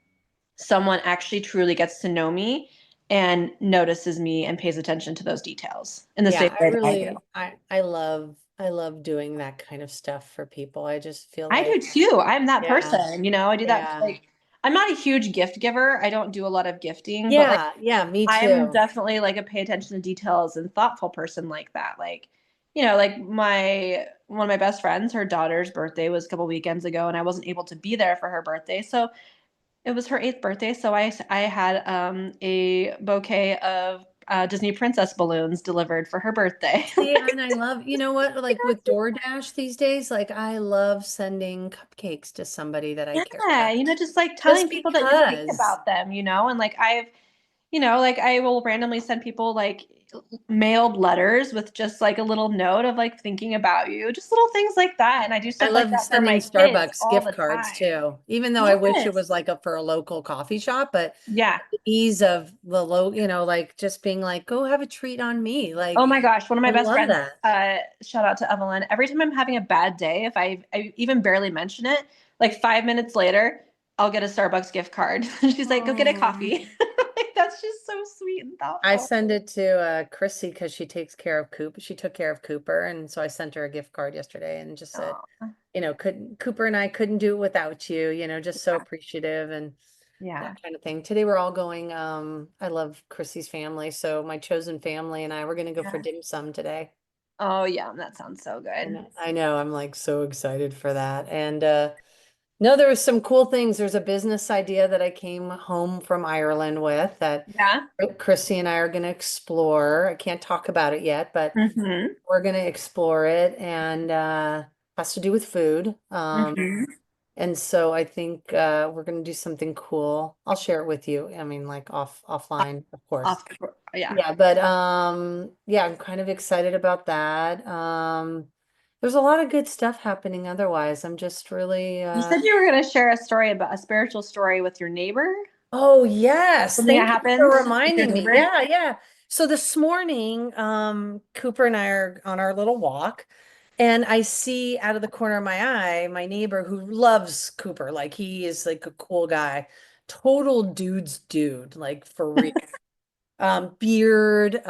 someone actually truly gets to know me and notices me and pays attention to those details in the
Yeah,
same way that I do.
I love doing that kind of stuff for people. I just feel
I
like,
do too. I'm that
yeah,
person. I do that
yeah.
like I'm not a huge gift giver. I don't do a lot of gifting, but like
Yeah, yeah, me
I'm
too.
definitely like a pay attention to details and thoughtful person like that. Like my one of my best friends, her daughter's birthday was a couple weekends ago and I wasn't able to be there for her birthday. So it was her eighth birthday, so I had a bouquet of Disney princess balloons delivered for her birthday.
See, and I love, you know what, like with DoorDash these days, like I love sending cupcakes to somebody that I care
Yeah,
about.
just like telling
Just
people that you think
because.
about them, and like like I will randomly send people like mailed letters with just like a little note of like thinking about you, just little things like that. And I do
I
stuff like
love
that for
sending
my kids
Starbucks
all
gift
the
cards
time.
too, even though I wish it
Yes.
was like for a local coffee shop, but
Yeah.
the ease of the like just being like, go have a treat on me.
Oh
Like,
my gosh, one of
I
my best
love
friends,
that.
shout out to Evelyn. Every time I'm having a bad day, if I even barely mention it, like 5 minutes later, I'll get a Starbucks gift card. She's like, go get a
Oh.
coffee. Like, that's just so sweet and
I
thoughtful.
send it to Chrissy because she takes care of Coop. She took care of Cooper, and so I sent her a gift card yesterday and just said,
Oh,
couldn't Cooper and I couldn't do it without you, just so
yeah.
appreciative and that
Yeah.
kind of thing. Today we're all going, I love Chrissy's family, so my chosen family and I we're gonna go for
Yeah.
dim sum today.
Oh, yeah. That sounds so good.
I know, I'm like so excited for that. And no, there was some cool things. There's a business idea that I came home from Ireland with that
Yeah.
Chrissy and I are gonna explore. I can't talk about it yet, but
Mm-hmm.
we're gonna explore it and has to do with food.
Mm-hmm.
And so I think we're gonna do something cool. I'll share it with you. I mean, like offline, of course.
Yeah.
Yeah, but yeah, I'm kind of excited about that. There's a lot of good stuff happening otherwise. I'm just really
You said you were going to share a story about a spiritual story with your neighbor,
oh yes,
something that
thank you for
happened with your
reminding me.
neighbor.
Yeah, yeah. So this morning, Cooper and I are on our little walk, and I see out of the corner of my eye my neighbor who loves Cooper. Like he is like a cool guy, total dude's dude, like for real. Beard,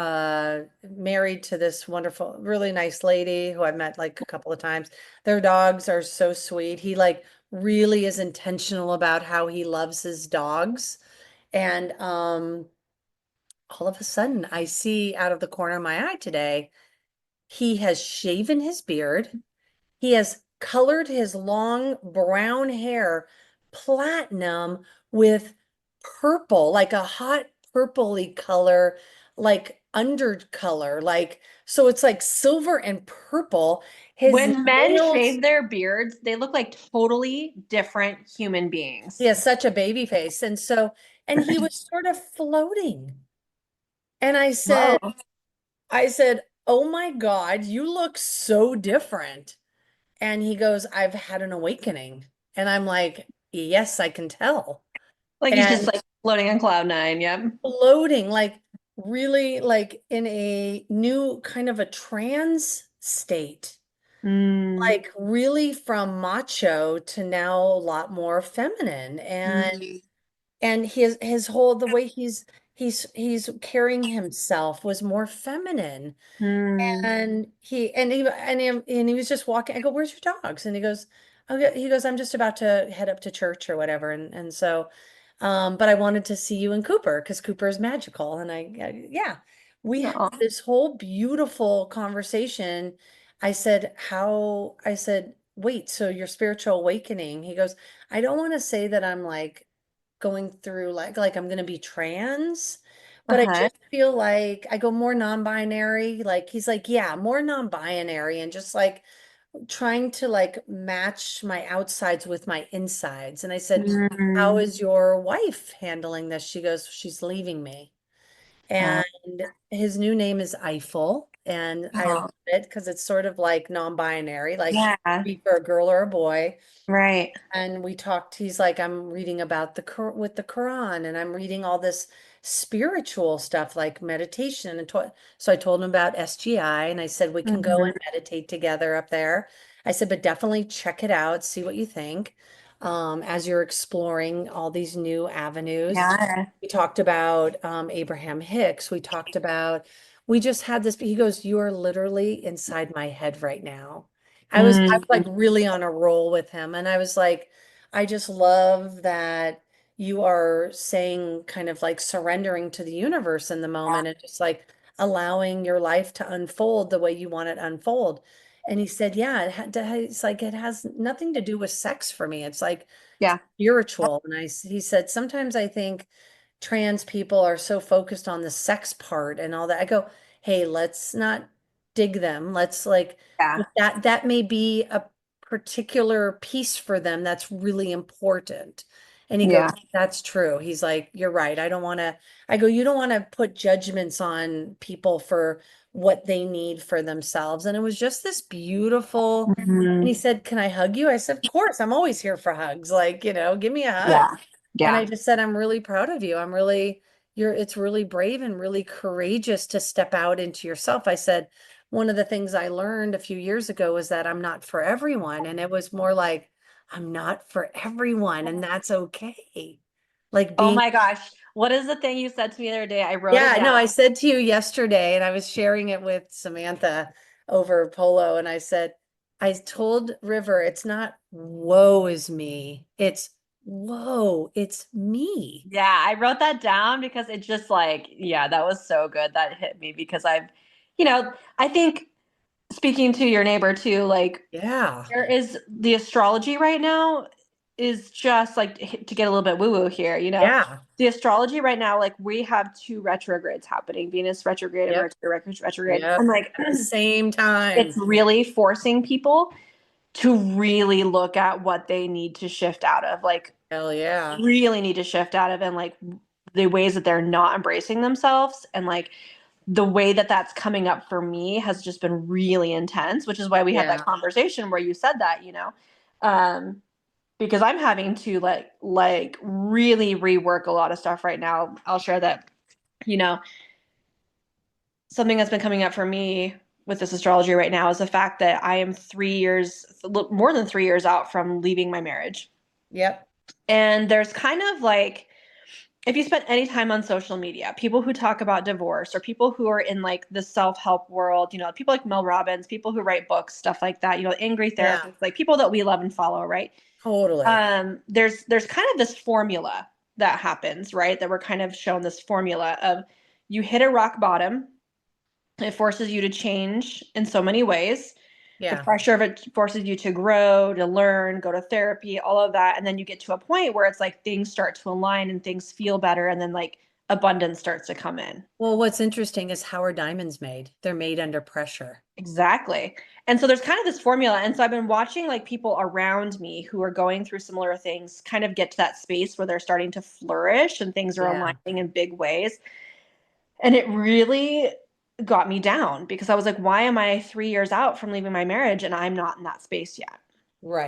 married to this wonderful, really nice lady who I've met like a couple of times. Their dogs are so sweet. He like really is intentional about how he loves his dogs. And all of a sudden I see out of the corner of my eye today, he has shaven his beard. He has colored his long brown hair platinum with purple, like a hot purpley color, like undercolor, like so it's like silver and purple. His
When men
nails,
shave their beards, they look like totally different human
he
beings.
has such a baby face. And so, and he was sort of floating. And
Whoa.
I said, "Oh my God, you look so different." And he goes, "I've had an awakening." And I'm like, "Yes, I can tell."
Like he's just
And
like floating on cloud nine. Yep.
floating, like really like in a new kind of a trance state,
Mm,
like really from macho to now a lot more feminine.
mm,
And his whole the way he's carrying himself was more feminine.
mm.
And he was just walking. I go, "Where's your dogs?" And he goes, "Okay." He goes, "I'm just about to head up to church or whatever." And so, but I wanted to see you and Cooper because Cooper is magical. And yeah, we had
No.
this whole beautiful conversation. I said, wait, so your spiritual awakening, he goes, I don't want to say that I'm like going through like I'm gonna be trans, but I
Uh-huh.
just feel like I go more non-binary. Like he's like, yeah, more non-binary and just like trying to like match my outsides with my insides. And I said, how
Mm.
is your wife handling this? She goes, she's leaving me.
Uh,
And his new name is Eiffel. And I love
oh,
it because it's sort of like non-binary, like
yeah.
be for a girl or a boy.
Right.
And we talked, he's like, I'm reading about with the Quran and I'm reading all this spiritual stuff like meditation. And so I told him about SGI and I said, we can go
Mhm.
and meditate together up there. I said, but definitely check it out, see what you think as you're exploring all these new avenues.
Yeah.
We talked about Abraham Hicks. We just had this, he goes, you are literally inside my head right now. I was
Mm.
like really on a roll with him. And I was like, I just love that you are saying kind of like surrendering to the universe in the moment and just like allowing your life to unfold the way you want it to unfold. And he said, yeah, it's like it has nothing to do with sex for me. It's like
Yeah.
spiritual. And he said, sometimes I think trans people are so focused on the sex part and all that. I go, hey, let's not dig them. Let's like
Yeah.
that may be a particular piece for them that's really important. And he goes,
Yeah.
that's true. He's like, you're right. I go, you don't want to put judgments on people for what they need for themselves. And it was just this beautiful, and he
Mhm.
said, can I hug you? I said, of course, I'm always here for hugs. Like, give me a hug.
Yeah.
And I
Yeah.
just said, I'm really proud of you. It's really brave and really courageous to step out into yourself. I said, one of the things I learned a few years ago was that I'm not for everyone. And it was more like, I'm not for everyone, and that's okay. Like
Oh
being,
my gosh. What is the thing you said to me the other day? I wrote it
yeah, no, I
down.
said to you yesterday, and I was sharing it with Samantha over Polo, and I said, I told River, it's not woe is me, it's whoa, it's me.
Yeah, I wrote that down because it just like, yeah, that was so good. That hit me because you know, I think speaking to your neighbor too, like
Yeah,
there is the astrology right now is just like to get a little bit woo woo here, you know.
yeah,
The astrology right now, like we have two retrogrades happening, Venus retrograde and
yep,
Mercury retrograde. And
yep,
like
at the same
it's
time.
really forcing people to really look at what they need to shift out of, like
Hell yeah,
really need to shift out of, and like the ways that they're not embracing themselves, and like the way that that's coming up for me has just been really intense, which is why we had that
yeah,
conversation where you said that, you know, um, because I'm having to like really rework a lot of stuff right now. I'll share that, you know, something that's been coming up for me with this astrology right now is the fact that I am 3 years, more than 3 years out from leaving my marriage.
yep,
And there's kind of like, if you spend any time on social media, people who talk about divorce or people who are in like the self-help world, you know, people like Mel Robbins, people who write books, stuff like that, you know, angry
yeah,
therapists, like people that we love and follow, right?
totally,
There's kind of this formula that happens, right? That we're kind of shown this formula of you hit a rock bottom, it forces you to change in so many ways. The
yeah.
pressure of it forces you to grow, to learn, go to therapy, all of that. And then you get to a point where it's like things start to align and things feel better. And then like abundance starts to come in.
Well, what's interesting is how are diamonds made? They're made under pressure.
Exactly. And so there's kind of this formula. And so I've been watching like people around me who are going through similar things kind of get to that space where they're starting to flourish and things are
Yeah,
aligning in big ways. And it really got me down because I was like, why am I 3 years out from leaving my marriage and I'm not in that space yet?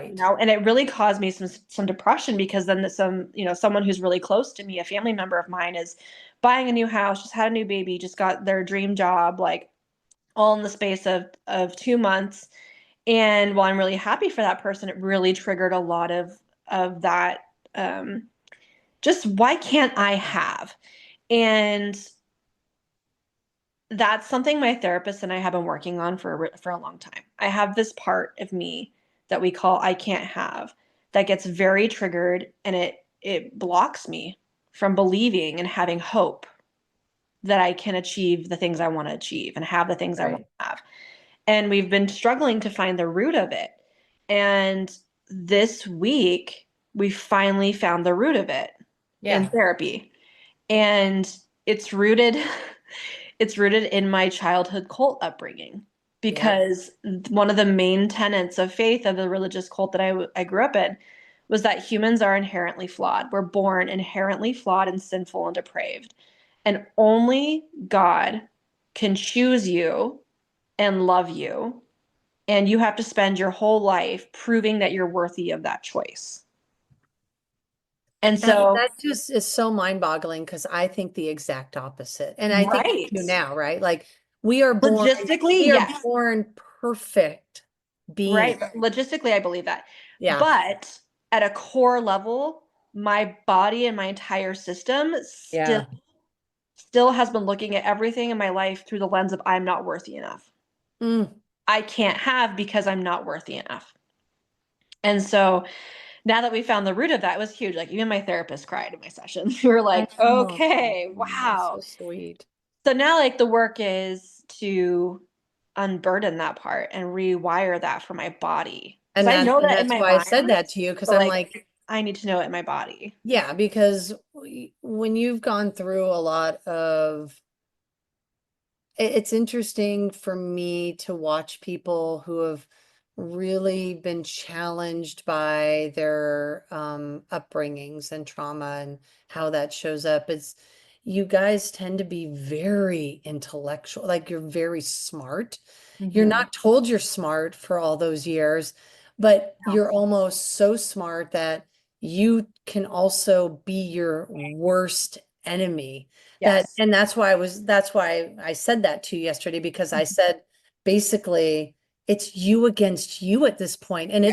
You
right.
know, and it really caused me some depression because then you know, someone who's really close to me, a family member of mine, is buying a new house, just had a new baby, just got their dream job, like all in the space of 2 months. And while I'm really happy for that person, it really triggered a lot of that. um just why can't I have? And that's something my therapist and I have been working on for a long time. I have this part of me that we call I can't have that gets very triggered, and it blocks me from believing and having hope that I can achieve the things I want to achieve and have the things I want
Right.
to have. And we've been struggling to find the root of it. And this week, we finally found the root of it in
Yeah.
therapy. And it's rooted it's rooted in my childhood cult upbringing
Yeah.
because one of the main tenets of faith of the religious cult that I grew up in was that humans are inherently flawed. We're born inherently flawed and sinful and depraved. And only God can choose you and love you. And you have to spend your whole life proving that you're worthy of that choice. And
And
so,
that just is so mind-boggling because I think the exact opposite. And I think
right.
you now, right? Like we are born,
Logistically,
we are
yes.
born perfect beings.
Right. Logistically, I believe that.
Yeah.
But at a core level, my body and my entire system still
Yeah.
still has been looking at everything in my life through the lens of I'm not worthy enough.
Mm.
I can't have because I'm not worthy enough. And so now that we found the root of that, it was huge. Like even my therapist cried in my sessions. We were like,
Oh,
okay,
that's
wow.
so sweet.
So now like the work is to unburden that part and rewire that for my body. Because I know
And
that in
that's
my
why I said
mind,
that to you because
but
I'm
like
like,
I need to know it in my body.
yeah, because when you've gone through a lot of it's interesting for me to watch people who have really been challenged by their upbringings and trauma and how that shows up. It's you guys tend to be very intellectual, like you're very smart. You're
Mm-hmm.
not told you're smart for all those years, but
No.
you're almost so smart that you can also be your worst enemy that
Yes.
and that's why I said that to you yesterday because I said basically it's you against you at this point and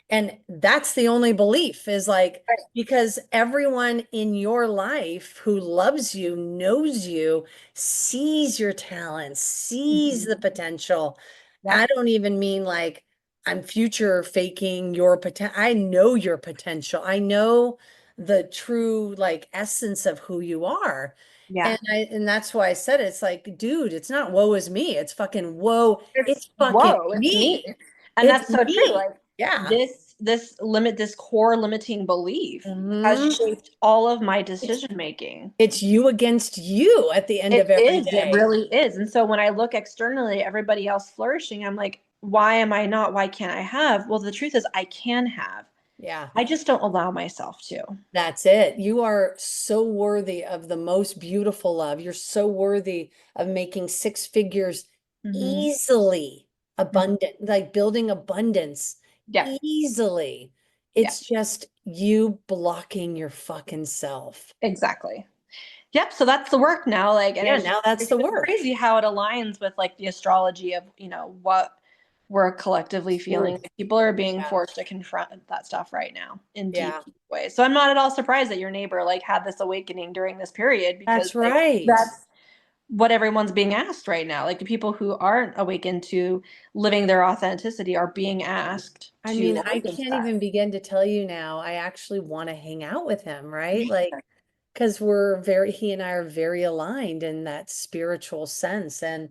and that's the only belief is like
Right.
because everyone in your life who loves you knows you sees your talents sees
Mm-hmm.
the potential. I
Yep.
don't even mean like I'm future faking your potential. I know your potential. I know the true like essence of who you are.
Yeah.
And that's why I said it. It's like, dude, it's not woe is me. It's fucking whoa.
It's
It's fucking
whoa, it's me.
me.
And
It's
that's so true.
me.
Like
Yeah.
this core limiting belief has
Hmm.
shaped all of my
It's
decision making.
it's you against you at the end of
It
every
is, it
day.
really is. And so when I look externally at everybody else flourishing, I'm like, why am I not? Why can't I have? Well, the truth is I can have.
Yeah.
I just don't allow myself to.
That's it. You are so worthy of the most beautiful love. You're so worthy of making six figures
Mm-hmm.
easily abundant, like building abundance
Yeah.
easily.
Yeah.
It's just you blocking your fucking self.
Exactly. Yep. So that's the work now. Like, and
Yeah, now that's
it's
the
just
work.
crazy how it aligns with like the astrology of, what we're collectively feeling.
Truth.
Like, people are being
Yeah.
forced to confront that stuff right now in deep,
Yeah.
deep ways. So I'm not at all surprised that your neighbor like had this awakening during this period because
That's
like
right.
that's what everyone's being asked right now. Like the people who aren't awakened to living their authenticity are being asked
I
to
mean, I
awaken to
can't
that.
even begin to tell you now. I actually want to hang out with him, right? Like, because he and I are very aligned in that spiritual sense. And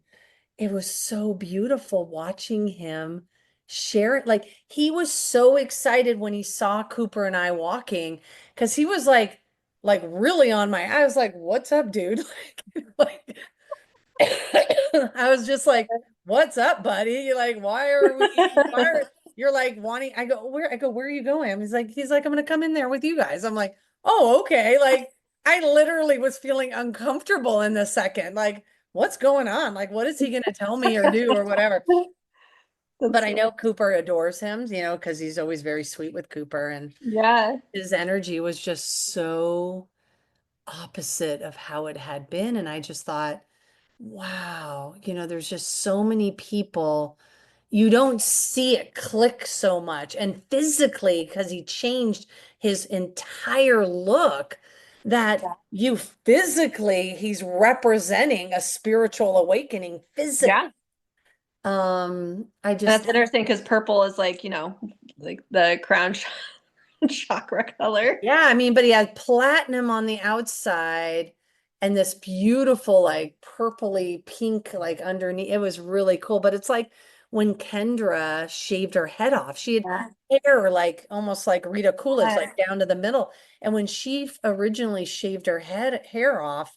it was so beautiful watching him share it. Like, he was so excited when he saw Cooper and I walking because he was like really on my, I was like, what's up, dude? Like, I was just like, "What's up, buddy? You're like, why are we? Why are you're like wanting?" I go, "Where?" I go, "Where are you going?" He's like, "I'm gonna come in there with you guys." I'm like, "Oh, okay." Like, I literally was feeling uncomfortable in the second. Like, what's going on? Like, what is he gonna tell me or do or whatever? But
That's
I
so,
know Cooper adores him, because he's always very sweet with Cooper, and
yeah.
his energy was just so opposite of how it had been, and I just thought. Wow, there's just so many people. You don't see it click so much. And physically, because he changed his entire look, that
Yeah.
he's representing a spiritual awakening physically.
Yeah.
I
And
just
that's interesting because purple is like, like the crown chakra color.
Yeah, I mean, but he had platinum on the outside and this beautiful, like purpley pink, like underneath. It was really cool. But it's like when Kendra shaved her head off. She had
Yeah.
hair like almost like Rita Coolidge, like down to the middle. And when she originally shaved her hair off,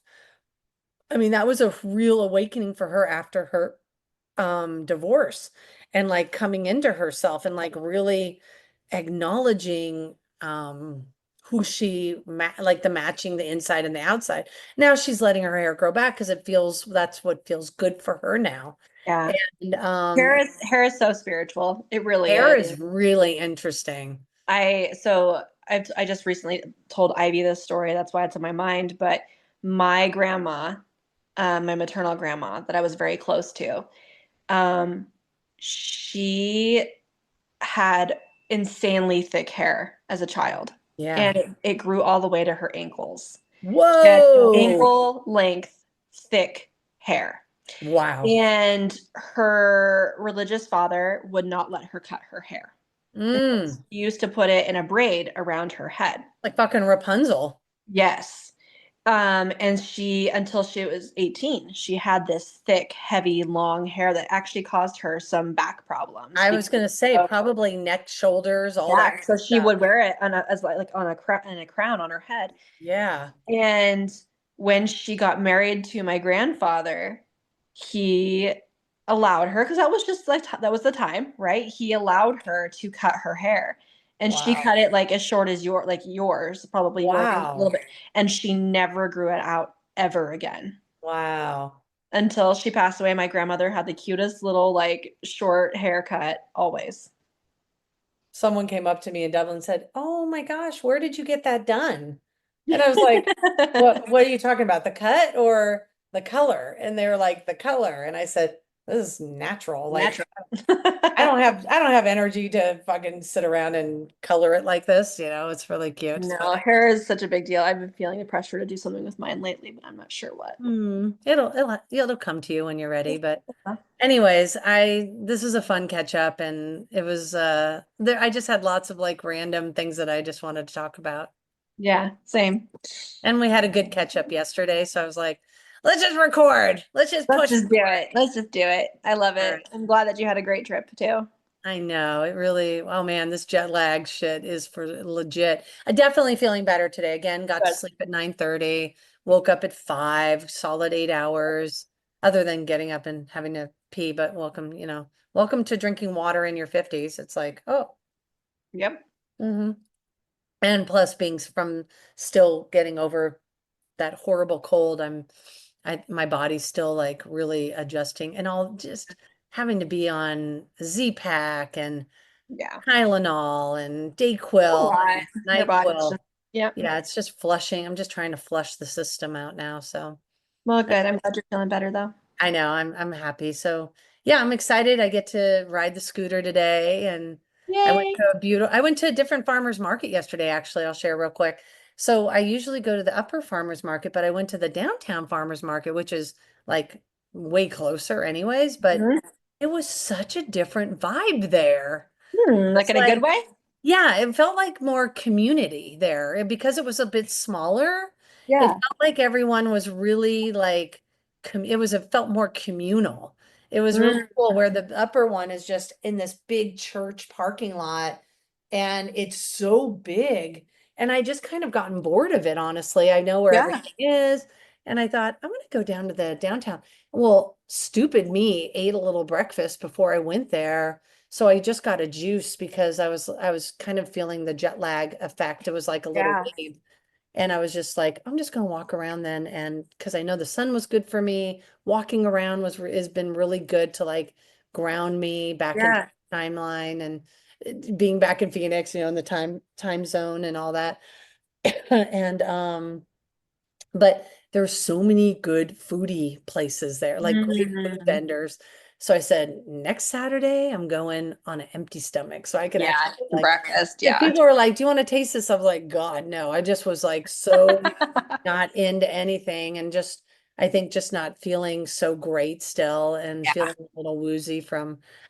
I mean, that was a real awakening for her after her divorce and like coming into herself and like really acknowledging who she like the matching the inside and the outside. Now she's letting her hair grow back because it feels that's what feels good for her now.
Yeah.
And
Hair is so spiritual. It really
hair
is.
is really interesting.
I just recently told Ivy this story. That's why it's on my mind. But my grandma, my maternal grandma that I was very close to, um, she had insanely thick hair as a child,
Yeah.
and it grew all the way to her ankles. She had
Whoa.
ankle length, thick hair.
Wow.
And her religious father would not let her cut her hair.
Mm.
He used to put it in a braid around her head.
Like fucking Rapunzel.
Yes. And until she was 18, she had this thick, heavy, long hair that actually caused her some back problems
I was
because
gonna say
of,
probably neck, shoulders, all that
yeah.
kind
So
of
she
stuff.
would wear it as like on a crown on her head.
Yeah.
And when she got married to my grandfather, he allowed her, because that was just like that was the time, right? He allowed her to cut her hair. And she
Wow.
cut it like as short as yours, probably yours a little
Wow.
bit. And she never grew it out ever again.
Wow.
Until she passed away, my grandmother had the cutest little like short haircut always.
Someone came up to me in Dublin and said, "Oh my gosh, where did you get that done?" And I was like, what are you talking about? The cut or the color?" And they were like, "The color." And I said, "This is natural. Like
Natural.
I don't have energy to fucking sit around and color it like this, you know, it's really cute."
No,
But
hair is such a big deal. I've been feeling the pressure to do something with mine lately, but I'm not sure what.
it'll come to you when you're ready. But anyways, this was a fun catch up and it was there I just had lots of like random things that I just wanted to talk about.
Yeah, same.
And we had a good catch up yesterday, so I was like, let's just record. Let's just
Let's
push
just do it.
play.
Let's just do it. I love
All
it.
right.
I'm glad that you had a great trip too.
I know it really, oh man, this jet lag shit is for legit. I definitely feeling better today. Again, got to
Good.
sleep at 9:30, woke up at 5, solid 8 hours, other than getting up and having to pee. But welcome, welcome to drinking water in your 50s. It's like, oh,
Yep.
hmm and plus being from still getting over that horrible cold. My body's still like really adjusting and all just having to be on Z-Pack and
Yeah.
Tylenol and
A
Dayquil
lot.
and
Your body's
NyQuil.
just, yep.
Yeah, it's just flushing. I'm just trying to flush the system out now. So
Well, good. I'm glad you're feeling better though.
I know I'm happy. So yeah, I'm excited. I get to ride the scooter today and
Yay.
I went to a different farmer's market yesterday, actually. I'll share real quick. So I usually go to the upper farmer's market, but I went to the downtown farmer's market, which is like way closer anyways, but
Mhm.
it was such a different vibe there.
Like
It's
in a good
like
way?
yeah, it felt like more community there. And because it was a bit smaller, it
Yeah.
felt like everyone was really like, it felt more communal. It was really
Mm,
cool where the upper one is just in this big church parking lot and it's so big. And I just kind of gotten bored of it, honestly. I know where
yeah.
everything is. And I thought, I'm going to go down to the downtown. Well, stupid me ate a little breakfast before I went there. So I just got a juice because I was kind of feeling the jet lag effect. It was like a little
Yeah.
wave. And I was just like, I'm just gonna walk around then. And because I know the sun was good for me, walking around has been really good to like ground me back into
Yeah.
the timeline and being back in Phoenix, in the time zone and all that. And but there's so many good foodie places there, like great food
Mm,
vendors. So I said, next Saturday, I'm going on an empty stomach. So I can
yeah.
actually like,
Breakfast.
if
Yeah.
people were like, do you want to taste this? I was like, God, no. I just was like so not into anything and just, I think just not feeling so great still and
Yeah.
feeling a little woozy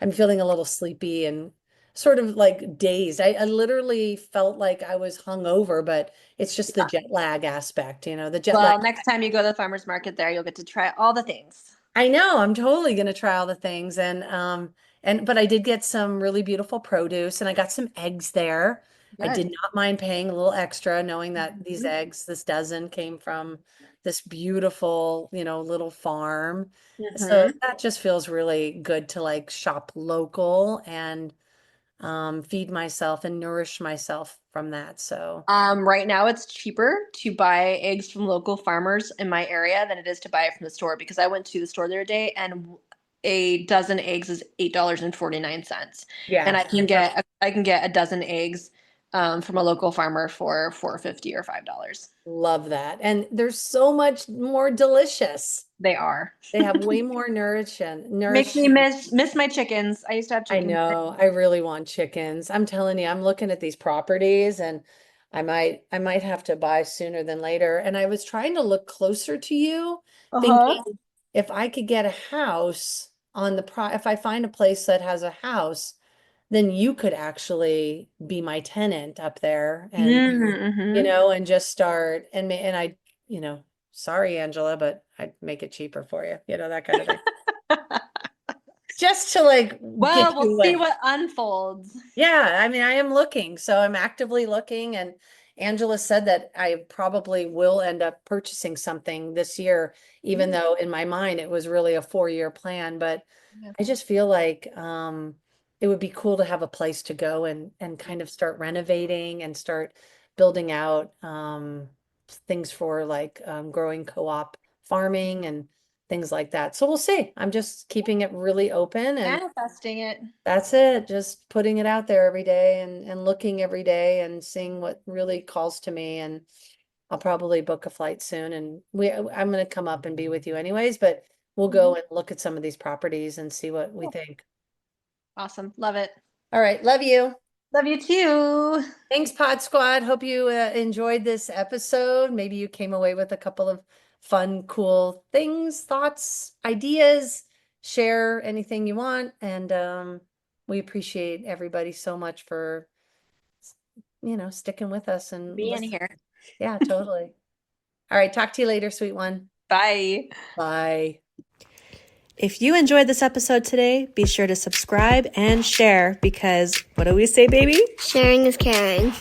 I'm feeling a little sleepy and sort of like dazed. I literally felt like I was hungover, but it's just the jet lag aspect, the jet lag.
Well, next time you go to the farmer's market there, you'll get to try all the things.
I know, I'm totally gonna try all the things but I did get some really beautiful produce and I got some eggs there. I did
Good.
not mind paying a little extra knowing that these
Mhm.
eggs, this dozen came from this beautiful, little farm. So
Mhm.
that just feels really good to like shop local and feed myself and nourish myself from that. So
Right now it's cheaper to buy eggs from local farmers in my area than it is to buy it from the store because I went to the store the other day and a dozen eggs is $8.49. And
yeah.
I can get a dozen eggs from a local farmer for 4.50 or $5.
Love that. And they're so much more delicious.
They are.
They have way more
Makes
nourish.
me miss my chickens. I used to have
I
chickens.
know. I really want chickens. I'm telling you, I'm looking at these properties and I might have to buy sooner than later. And I was trying to look closer to you,
Uh-huh.
thinking if I could get a house if I find a place that has a house, then you could actually be my tenant up there
Mm-hmm.
and just start and I, sorry, Angela, but I'd make it cheaper for you, that kind of thing. Just to like get
Well, we'll
you
see
away.
what unfolds.
Yeah, I mean, I am looking, so I'm actively looking, and Angela said that I probably will end up purchasing something this year, even though in my mind it was really a 4-year plan. But
Yeah.
I just feel like it would be cool to have a place to go and kind of start renovating and start building out things for like growing co-op farming and things like that. So we'll see. I'm just keeping it really open and
Manifesting it.
that's it. Just putting it out there every day and looking every day and seeing what really calls to me. And I'll probably book a flight soon. And I'm going to come up and be with you anyways, but we'll go
Mhm.
and look at some of these properties and see what we
Cool.
think.
Awesome. Love it.
All right. Love you.
Love you too.
Thanks, Pod Squad. Hope you enjoyed this episode. Maybe you came away with a couple of fun, cool things, thoughts, ideas. Share anything you want. And we appreciate everybody so much for, sticking with us and
Being
listen.
here.
Yeah, totally. All right. Talk to you later, sweet one.
Bye.
Bye.
If you enjoyed this episode today, be sure to subscribe and share because what do we say, baby?
Sharing is caring.